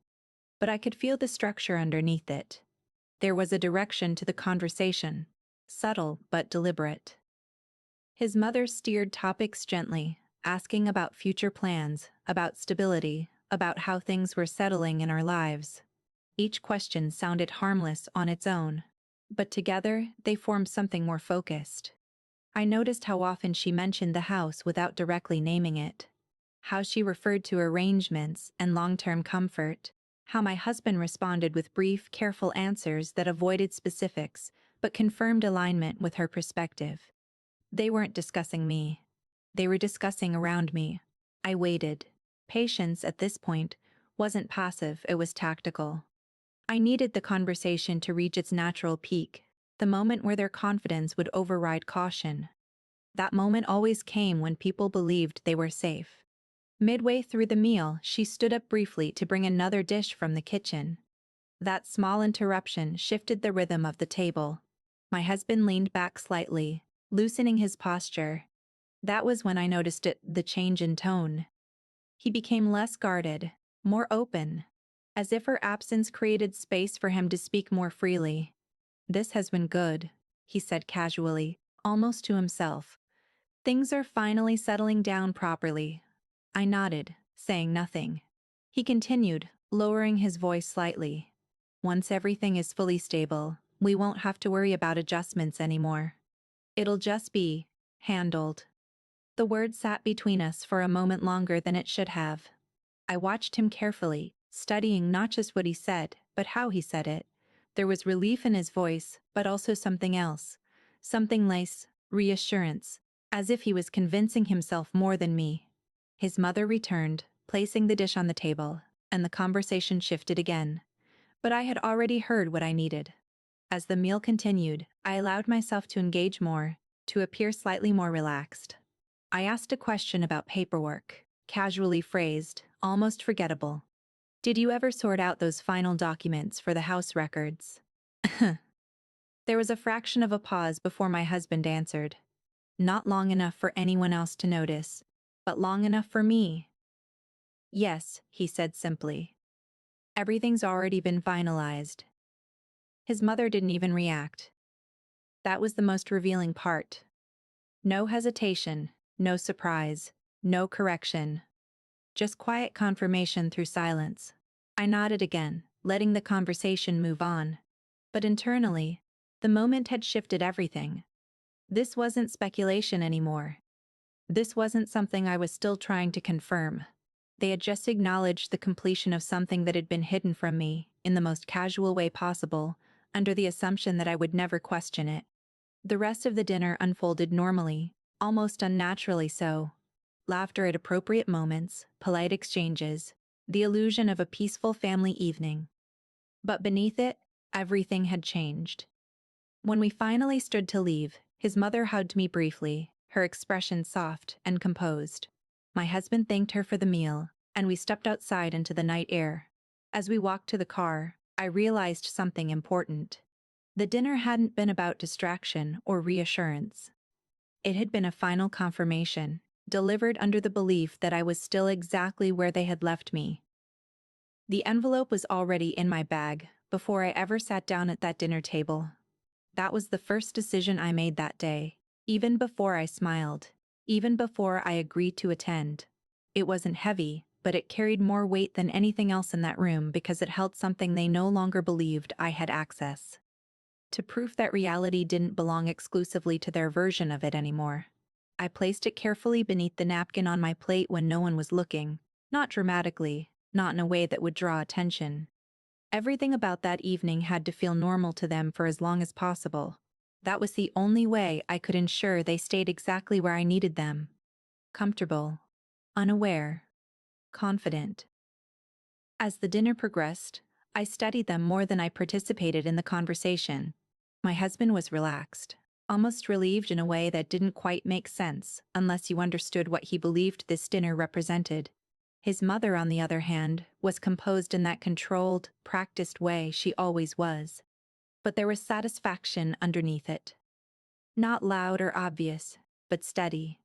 But I could feel the structure underneath it. There was a direction to the conversation, subtle but deliberate. His mother steered topics gently, asking about future plans, about stability, about how things were settling in our lives. Each question sounded harmless on its own, but together they formed something more focused. I noticed how often she mentioned the house without directly naming it, how she referred to arrangements and long-term comfort, how my husband responded with brief, careful answers that avoided specifics but confirmed alignment with her perspective. They weren't discussing me. They were discussing around me. I waited. Patience, at this point, wasn't passive, it was tactical. I needed the conversation to reach its natural peak, the moment where their confidence would override caution. That moment always came when people believed they were safe. Midway through the meal, she stood up briefly to bring another dish from the kitchen. That small interruption shifted the rhythm of the table. My husband leaned back slightly, loosening his posture. That was when I noticed the change in tone. He became less guarded, more open, as if her absence created space for him to speak more freely. "This has been good," he said casually, almost to himself. "Things are finally settling down properly." I nodded, saying nothing. He continued, lowering his voice slightly. "Once everything is fully stable, we won't have to worry about adjustments anymore. It'll just be handled." The word sat between us for a moment longer than it should have. I watched him carefully, studying not just what he said, but how he said it. There was relief in his voice, but also something else. Something less reassurance, as if he was convincing himself more than me. His mother returned, placing the dish on the table, and the conversation shifted again. But I had already heard what I needed. As the meal continued, I allowed myself to engage more, to appear slightly more relaxed. I asked a question about paperwork, casually phrased, almost forgettable. "Did you ever sort out those final documents for the house records?" There was a fraction of a pause before my husband answered. Not long enough for anyone else to notice, but long enough for me. "Yes," he said simply. "Everything's already been finalized." His mother didn't even react. That was the most revealing part. No hesitation, no surprise, no correction. Just quiet confirmation through silence. I nodded again, letting the conversation move on. But internally, the moment had shifted everything. This wasn't speculation anymore. This wasn't something I was still trying to confirm. They had just acknowledged the completion of something that had been hidden from me, in the most casual way possible, under the assumption that I would never question it. The rest of the dinner unfolded normally, almost unnaturally so. Laughter at appropriate moments, polite exchanges, the illusion of a peaceful family evening. But beneath it, everything had changed. When we finally stood to leave, his mother hugged me briefly, her expression soft and composed. My husband thanked her for the meal, and we stepped outside into the night air. As we walked to the car, I realized something important. The dinner hadn't been about distraction or reassurance. It had been a final confirmation, delivered under the belief that I was still exactly where they had left me. The envelope was already in my bag before I ever sat down at that dinner table. That was the first decision I made that day, even before I smiled, even before I agreed to attend. It wasn't heavy, but it carried more weight than anything else in that room because it held something they no longer believed I had access to, proof that reality didn't belong exclusively to their version of it anymore. I placed it carefully beneath the napkin on my plate when no one was looking, not dramatically, not in a way that would draw attention. Everything about that evening had to feel normal to them for as long as possible. That was the only way I could ensure they stayed exactly where I needed them. Comfortable, unaware, confident. As the dinner progressed, I studied them more than I participated in the conversation. My husband was relaxed, almost relieved in a way that didn't quite make sense unless you understood what he believed this dinner represented. His mother, on the other hand, was composed in that controlled, practiced way she always was. But there was satisfaction underneath it. Not loud or obvious, but steady.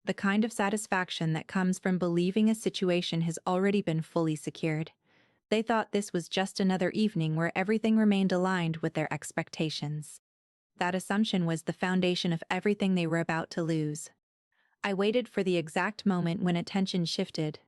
The kind of satisfaction that comes from believing a situation has already been fully secured. They thought this was just another evening where everything remained aligned with their expectations. That assumption was the foundation of everything they were about to lose. I waited for the exact moment when attention shifted.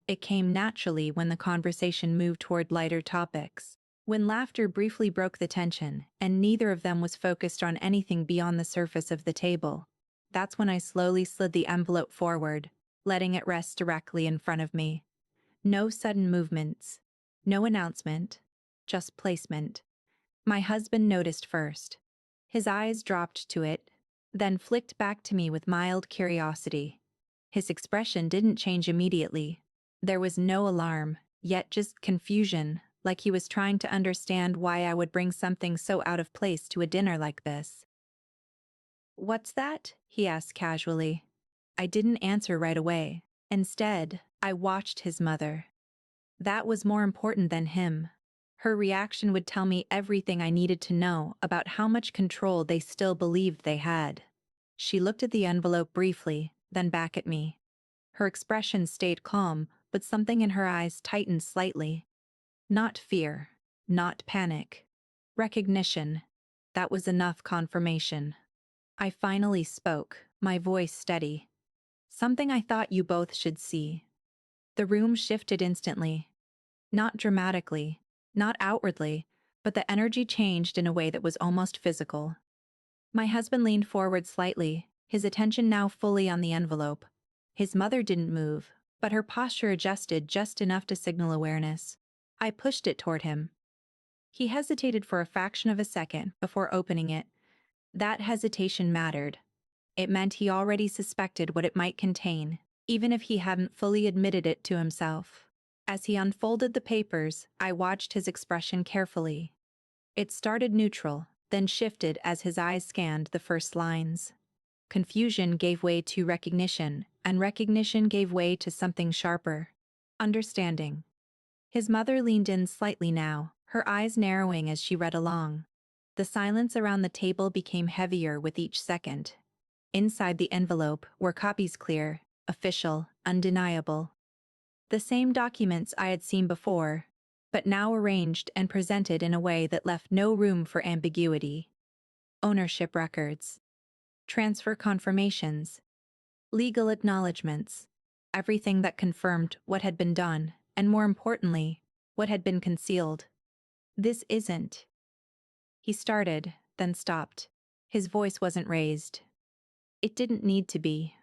It came naturally when the conversation moved toward lighter topics, when laughter briefly broke the tension, and neither of them was focused on anything beyond the surface of the table. That's when I slowly slid the envelope forward, letting it rest directly in front of me. No sudden movements, no announcement, just placement. My husband noticed first. His eyes dropped to it, then flicked back to me with mild curiosity. His expression didn't change immediately. There was no alarm, yet just confusion, like he was trying to understand why I would bring something so out of place to a dinner like this. "What's that?" he asked casually. I didn't answer right away. Instead, I watched his mother. That was more important than him. Her reaction would tell me everything I needed to know about how much control they still believed they had. She looked at the envelope briefly, then back at me. Her expression stayed calm, but something in her eyes tightened slightly. Not fear, not panic. Recognition. That was enough confirmation. I finally spoke, my voice steady. "Something I thought you both should see." The room shifted instantly. Not dramatically, not outwardly, but the energy changed in a way that was almost physical. My husband leaned forward slightly, his attention now fully on the envelope. His mother didn't move, but her posture adjusted just enough to signal awareness. I pushed it toward him. He hesitated for a fraction of a second before opening it. That hesitation mattered. It meant he already suspected what it might contain, even if he hadn't fully admitted it to himself. As he unfolded the papers, I watched his expression carefully. It started neutral, then shifted as his eyes scanned the first lines. Confusion gave way to recognition, and recognition gave way to something sharper. Understanding. His mother leaned in slightly now, her eyes narrowing as she read along. The silence around the table became heavier with each second. Inside the envelope were copies clear, official, undeniable. The same documents I had seen before, but now arranged and presented in a way that left no room for ambiguity. Ownership records, transfer confirmations, legal acknowledgments, everything that confirmed what had been done, and more importantly, what had been concealed. "This isn't." He started, then stopped. His voice wasn't raised. It didn't need to be.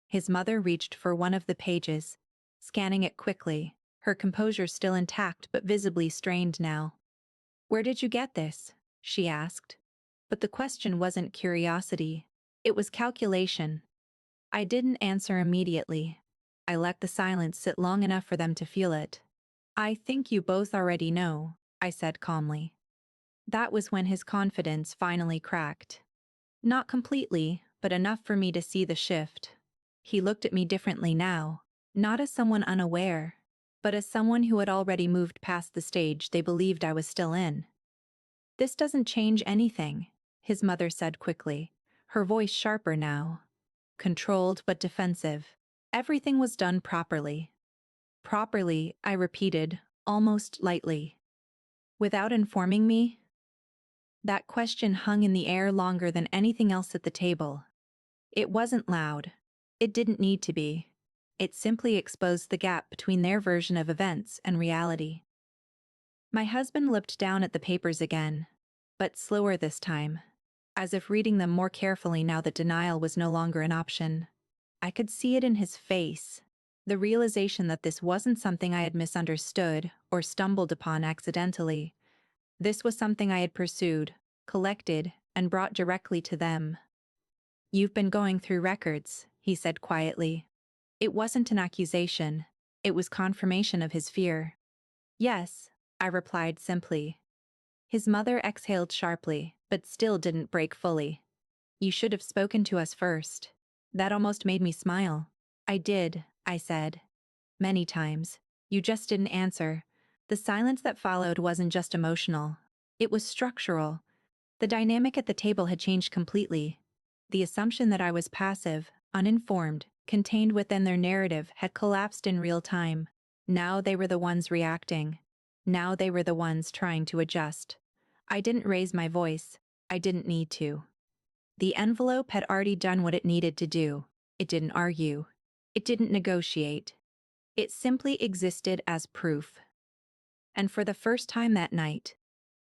His mother reached for one of the pages, scanning it quickly, her composure still intact but visibly strained now. "Where did you get this?" she asked. But the question wasn't curiosity. It was calculation. I didn't answer immediately. I let the silence sit long enough for them to feel it. "I think you both already know," I said calmly. That was when his confidence finally cracked. Not completely, but enough for me to see the shift. He looked at me differently now, not as someone unaware, but as someone who had already moved past the stage they believed I was still in. "This doesn't change anything," his mother said quickly, her voice sharper now. Controlled but defensive. Everything was done properly. "Properly," I repeated, almost lightly. Without informing me? That question hung in the air longer than anything else at the table. It wasn't loud. It didn't need to be. It simply exposed the gap between their version of events and reality. My husband looked down at the papers again, but slower this time, as if reading them more carefully now that denial was no longer an option. I could see it in his face, the realization that this wasn't something I had misunderstood or stumbled upon accidentally. This was something I had pursued, collected, and brought directly to them. "You've been going through records," he said quietly. It wasn't an accusation. It was confirmation of his fear. "Yes," I replied simply. His mother exhaled sharply, but still didn't break fully. "You should have spoken to us first." That almost made me smile. "I did," I said. "Many times. You just didn't answer." The silence that followed wasn't just emotional. It was structural. The dynamic at the table had changed completely. The assumption that I was passive, uninformed, contained within their narrative had collapsed in real time. Now they were the ones reacting. Now they were the ones trying to adjust. I didn't raise my voice. I didn't need to. The envelope had already done what it needed to do. It didn't argue. It didn't negotiate. It simply existed as proof. And for the first time that night,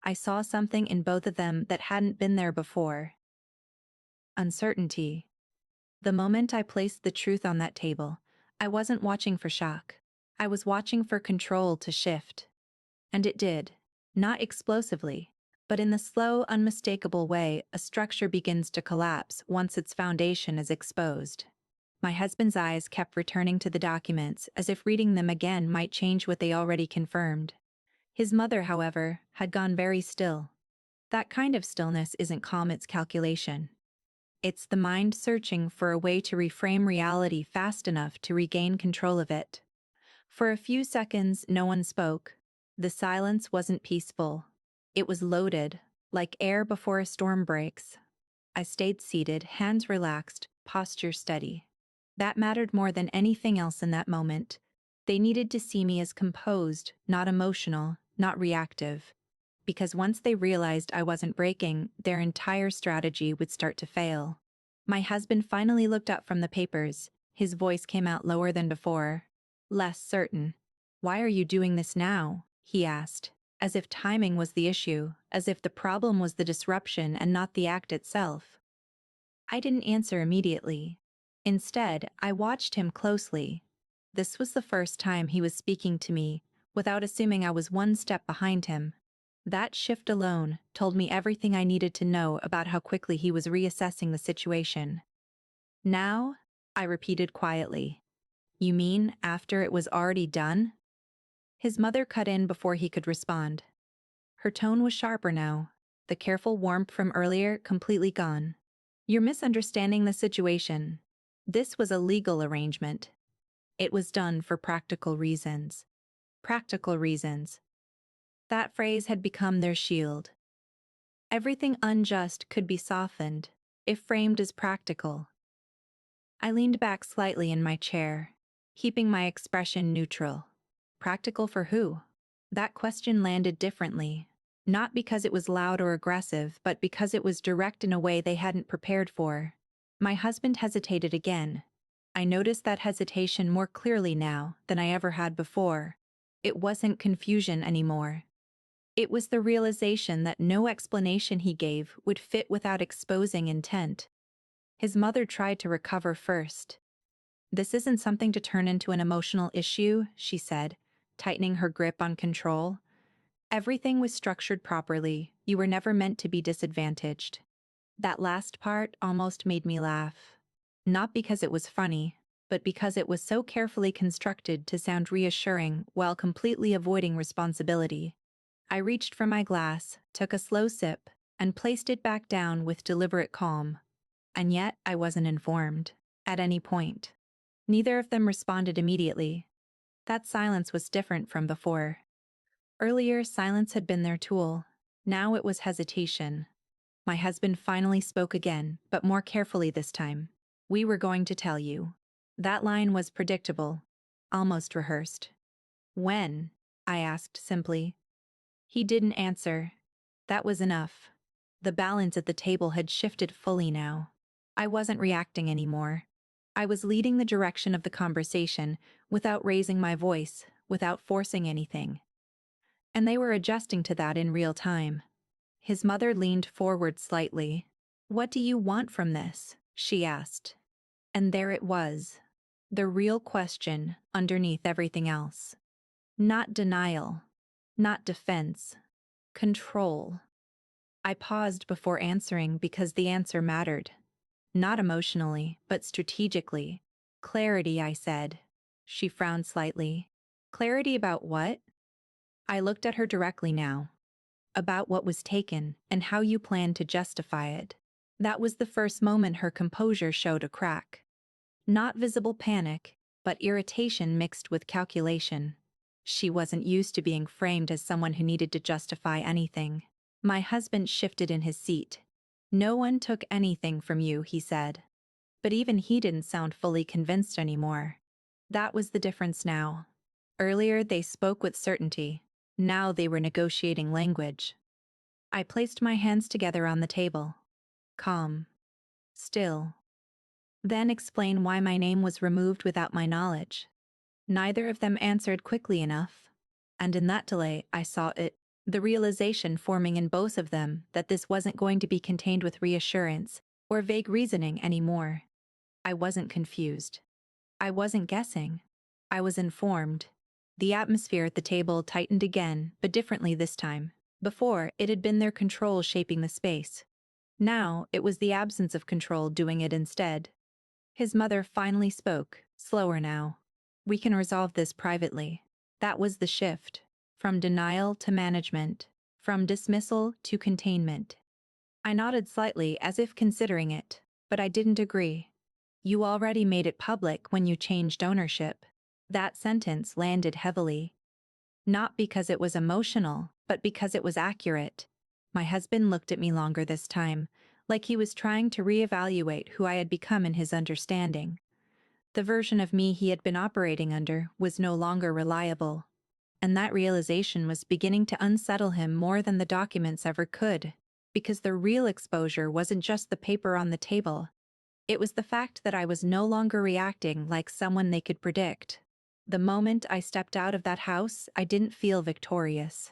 I saw something in both of them that hadn't been there before. Uncertainty. The moment I placed the truth on that table, I wasn't watching for shock. I was watching for control to shift. And it did. Not explosively, but in the slow, unmistakable way a structure begins to collapse once its foundation is exposed. My husband's eyes kept returning to the documents as if reading them again might change what they already confirmed. His mother, however, had gone very still. That kind of stillness isn't calm, it's calculation. It's the mind searching for a way to reframe reality fast enough to regain control of it. For a few seconds, no one spoke. The silence wasn't peaceful. It was loaded, like air before a storm breaks. I stayed seated, hands relaxed, posture steady. That mattered more than anything else in that moment. They needed to see me as composed, not emotional, not reactive. Because once they realized I wasn't breaking, their entire strategy would start to fail. My husband finally looked up from the papers. His voice came out lower than before, less certain. "Why are you doing this now?" he asked, as if timing was the issue, as if the problem was the disruption and not the act itself. I didn't answer immediately. Instead, I watched him closely. This was the first time he was speaking to me, without assuming I was one step behind him. That shift alone told me everything I needed to know about how quickly he was reassessing the situation. "Now?" I repeated quietly. "You mean after it was already done?" His mother cut in before he could respond. Her tone was sharper now, the careful warmth from earlier completely gone. "You're misunderstanding the situation. This was a legal arrangement. It was done for practical reasons." Practical reasons. That phrase had become their shield. Everything unjust could be softened, if framed as practical. I leaned back slightly in my chair, keeping my expression neutral. Practical for who? That question landed differently, not because it was loud or aggressive, but because it was direct in a way they hadn't prepared for. My husband hesitated again. I noticed that hesitation more clearly now than I ever had before. It wasn't confusion anymore. It was the realization that no explanation he gave would fit without exposing intent. His mother tried to recover first. "This isn't something to turn into an emotional issue," she said, tightening her grip on control. "Everything was structured properly. You were never meant to be disadvantaged." That last part almost made me laugh. Not because it was funny, but because it was so carefully constructed to sound reassuring while completely avoiding responsibility. I reached for my glass, took a slow sip, and placed it back down with deliberate calm. And yet I wasn't informed, at any point. Neither of them responded immediately. That silence was different from before. Earlier, silence had been their tool. Now it was hesitation. My husband finally spoke again, but more carefully this time. "We were going to tell you." That line was predictable, almost rehearsed. "When?" I asked simply. He didn't answer. That was enough. The balance at the table had shifted fully now. I wasn't reacting anymore. I was leading the direction of the conversation without raising my voice, without forcing anything. And they were adjusting to that in real time. His mother leaned forward slightly. "What do you want from this?" she asked. And there it was. The real question underneath everything else. Not denial. Not defense. Control. I paused before answering because the answer mattered. Not emotionally, but strategically. "Clarity," I said. She frowned slightly. "Clarity about what?" I looked at her directly now. "About what was taken and how you plan to justify it." That was the first moment her composure showed a crack. Not visible panic, but irritation mixed with calculation. She wasn't used to being framed as someone who needed to justify anything. My husband shifted in his seat. "No one took anything from you," he said. But even he didn't sound fully convinced anymore. That was the difference now. Earlier they spoke with certainty. Now they were negotiating language. I placed my hands together on the table. Calm. Still. Then explain why my name was removed without my knowledge. Neither of them answered quickly enough. And in that delay, I saw it, the realization forming in both of them that this wasn't going to be contained with reassurance or vague reasoning anymore. I wasn't confused. I wasn't guessing. I was informed. The atmosphere at the table tightened again, but differently this time. Before, it had been their control shaping the space. Now, it was the absence of control doing it instead. His mother finally spoke, slower now. "We can resolve this privately." That was the shift. From denial to management. From dismissal to containment. I nodded slightly as if considering it, but I didn't agree. "You already made it public when you changed ownership." That sentence landed heavily. Not because it was emotional, but because it was accurate. My husband looked at me longer this time, like he was trying to reevaluate who I had become in his understanding. The version of me he had been operating under was no longer reliable. And that realization was beginning to unsettle him more than the documents ever could, because the real exposure wasn't just the paper on the table. It was the fact that I was no longer reacting like someone they could predict. The moment I stepped out of that house, I didn't feel victorious.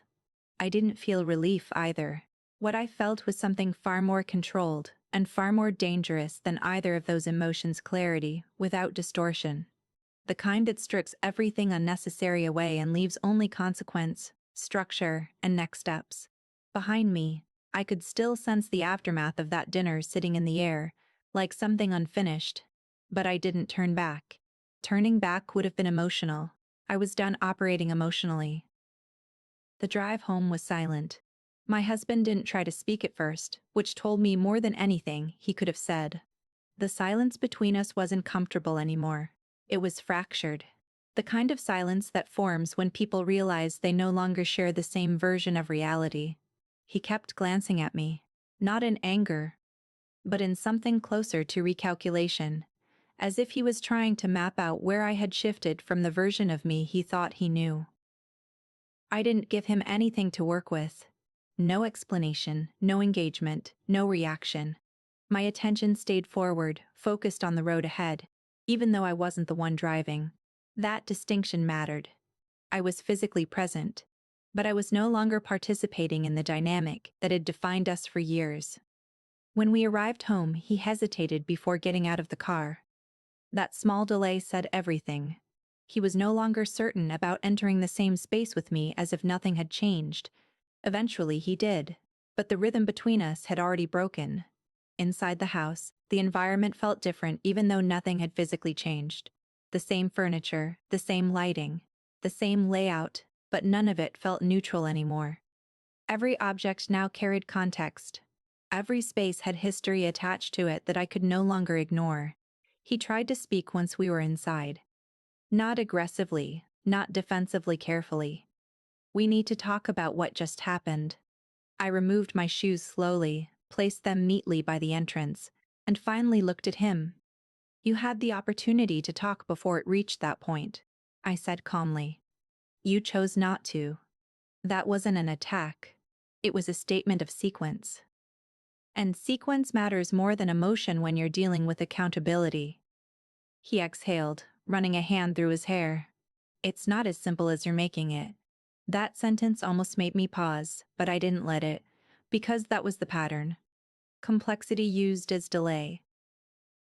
I didn't feel relief either. What I felt was something far more controlled and far more dangerous than either of those emotions' clarity, without distortion. The kind that strips everything unnecessary away and leaves only consequence, structure, and next steps. Behind me, I could still sense the aftermath of that dinner sitting in the air, like something unfinished. But I didn't turn back. Turning back would have been emotional. I was done operating emotionally. The drive home was silent. My husband didn't try to speak at first, which told me more than anything he could have said. The silence between us wasn't comfortable anymore. It was fractured. The kind of silence that forms when people realize they no longer share the same version of reality. He kept glancing at me, not in anger, but in something closer to recalculation, as if he was trying to map out where I had shifted from the version of me he thought he knew. I didn't give him anything to work with. No explanation, no engagement, no reaction. My attention stayed forward, focused on the road ahead, even though I wasn't the one driving. That distinction mattered. I was physically present, but I was no longer participating in the dynamic that had defined us for years. When we arrived home, he hesitated before getting out of the car. That small delay said everything. He was no longer certain about entering the same space with me as if nothing had changed. Eventually he did, but the rhythm between us had already broken. Inside the house, the environment felt different even though nothing had physically changed. The same furniture, the same lighting, the same layout, but none of it felt neutral anymore. Every object now carried context. Every space had history attached to it that I could no longer ignore. He tried to speak once we were inside. Not aggressively, not defensively carefully. "We need to talk about what just happened." I removed my shoes slowly, placed them neatly by the entrance, and finally looked at him. "You had the opportunity to talk before it reached that point," I said calmly. You chose not to. That wasn't an attack. It was a statement of sequence. And sequence matters more than emotion when you're dealing with accountability. He exhaled, running a hand through his hair. It's not as simple as you're making it. That sentence almost made me pause, but I didn't let it, because that was the pattern. Complexity used as delay.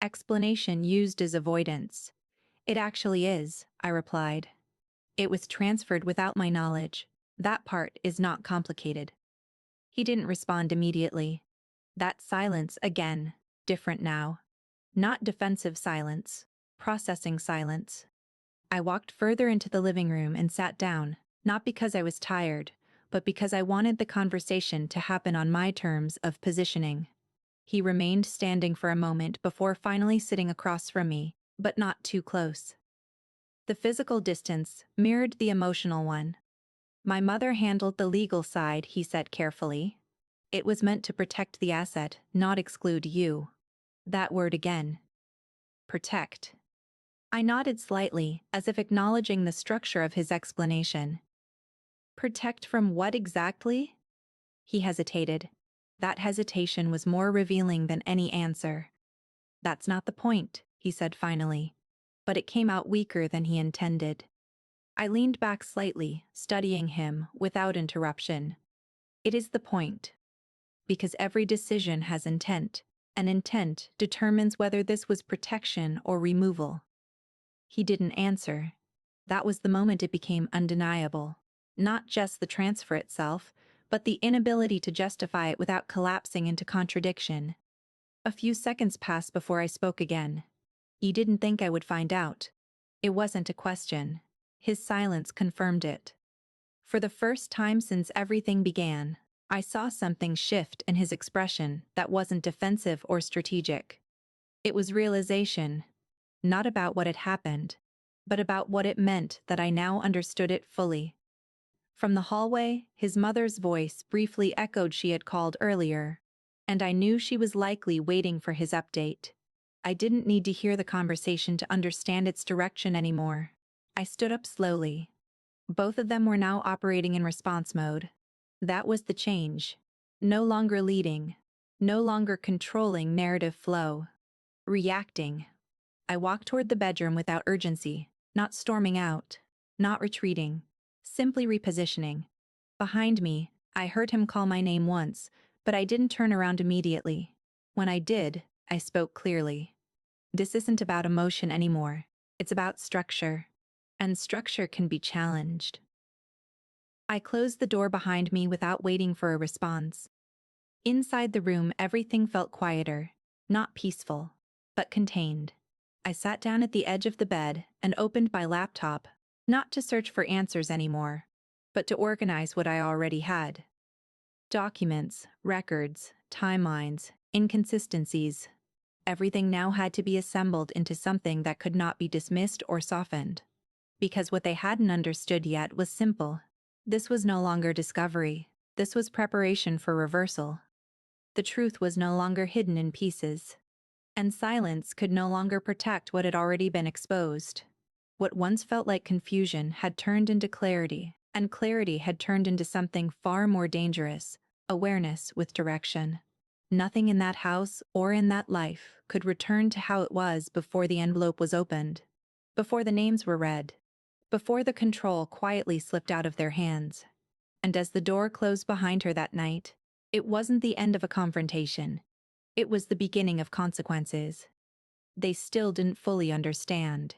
Explanation used as avoidance. It actually is, I replied. It was transferred without my knowledge. That part is not complicated. He didn't respond immediately. That silence, again, different now. Not defensive silence, processing silence. I walked further into the living room and sat down, not because I was tired, but because I wanted the conversation to happen on my terms of positioning. He remained standing for a moment before finally sitting across from me, but not too close. The physical distance mirrored the emotional one. My mother handled the legal side, he said carefully. It was meant to protect the asset, not exclude you. That word again. Protect. I nodded slightly, as if acknowledging the structure of his explanation. Protect from what exactly? He hesitated. That hesitation was more revealing than any answer. That's not the point, he said finally. But it came out weaker than he intended. I leaned back slightly, studying him, without interruption. It is the point. Because every decision has intent, and intent determines whether this was protection or removal. He didn't answer. That was the moment it became undeniable. Not just the transfer itself, but the inability to justify it without collapsing into contradiction. A few seconds passed before I spoke again. You didn't think I would find out. It wasn't a question. His silence confirmed it. For the first time since everything began, I saw something shift in his expression that wasn't defensive or strategic. It was realization, not about what had happened, but about what it meant that I now understood it fully. From the hallway, his mother's voice briefly echoed she had called earlier, and I knew she was likely waiting for his update. I didn't need to hear the conversation to understand its direction anymore. I stood up slowly. Both of them were now operating in response mode. That was the change. No longer leading. No longer controlling narrative flow. Reacting. I walked toward the bedroom without urgency, not storming out, not retreating, simply repositioning. Behind me, I heard him call my name once, but I didn't turn around immediately. When I did, I spoke clearly. This isn't about emotion anymore. It's about structure. And structure can be challenged. I closed the door behind me without waiting for a response. Inside the room, everything felt quieter, not peaceful, but contained. I sat down at the edge of the bed and opened my laptop, not to search for answers anymore, but to organize what I already had. Documents, records, timelines, inconsistencies. Everything now had to be assembled into something that could not be dismissed or softened. Because what they hadn't understood yet was simple. This was no longer discovery. This was preparation for reversal. The truth was no longer hidden in pieces. And silence could no longer protect what had already been exposed. What once felt like confusion had turned into clarity, and clarity had turned into something far more dangerous, awareness with direction. Nothing in that house or in that life could return to how it was before the envelope was opened, before the names were read, before the control quietly slipped out of their hands. And as the door closed behind her that night, it wasn't the end of a confrontation. It was the beginning of consequences. They still didn't fully understand.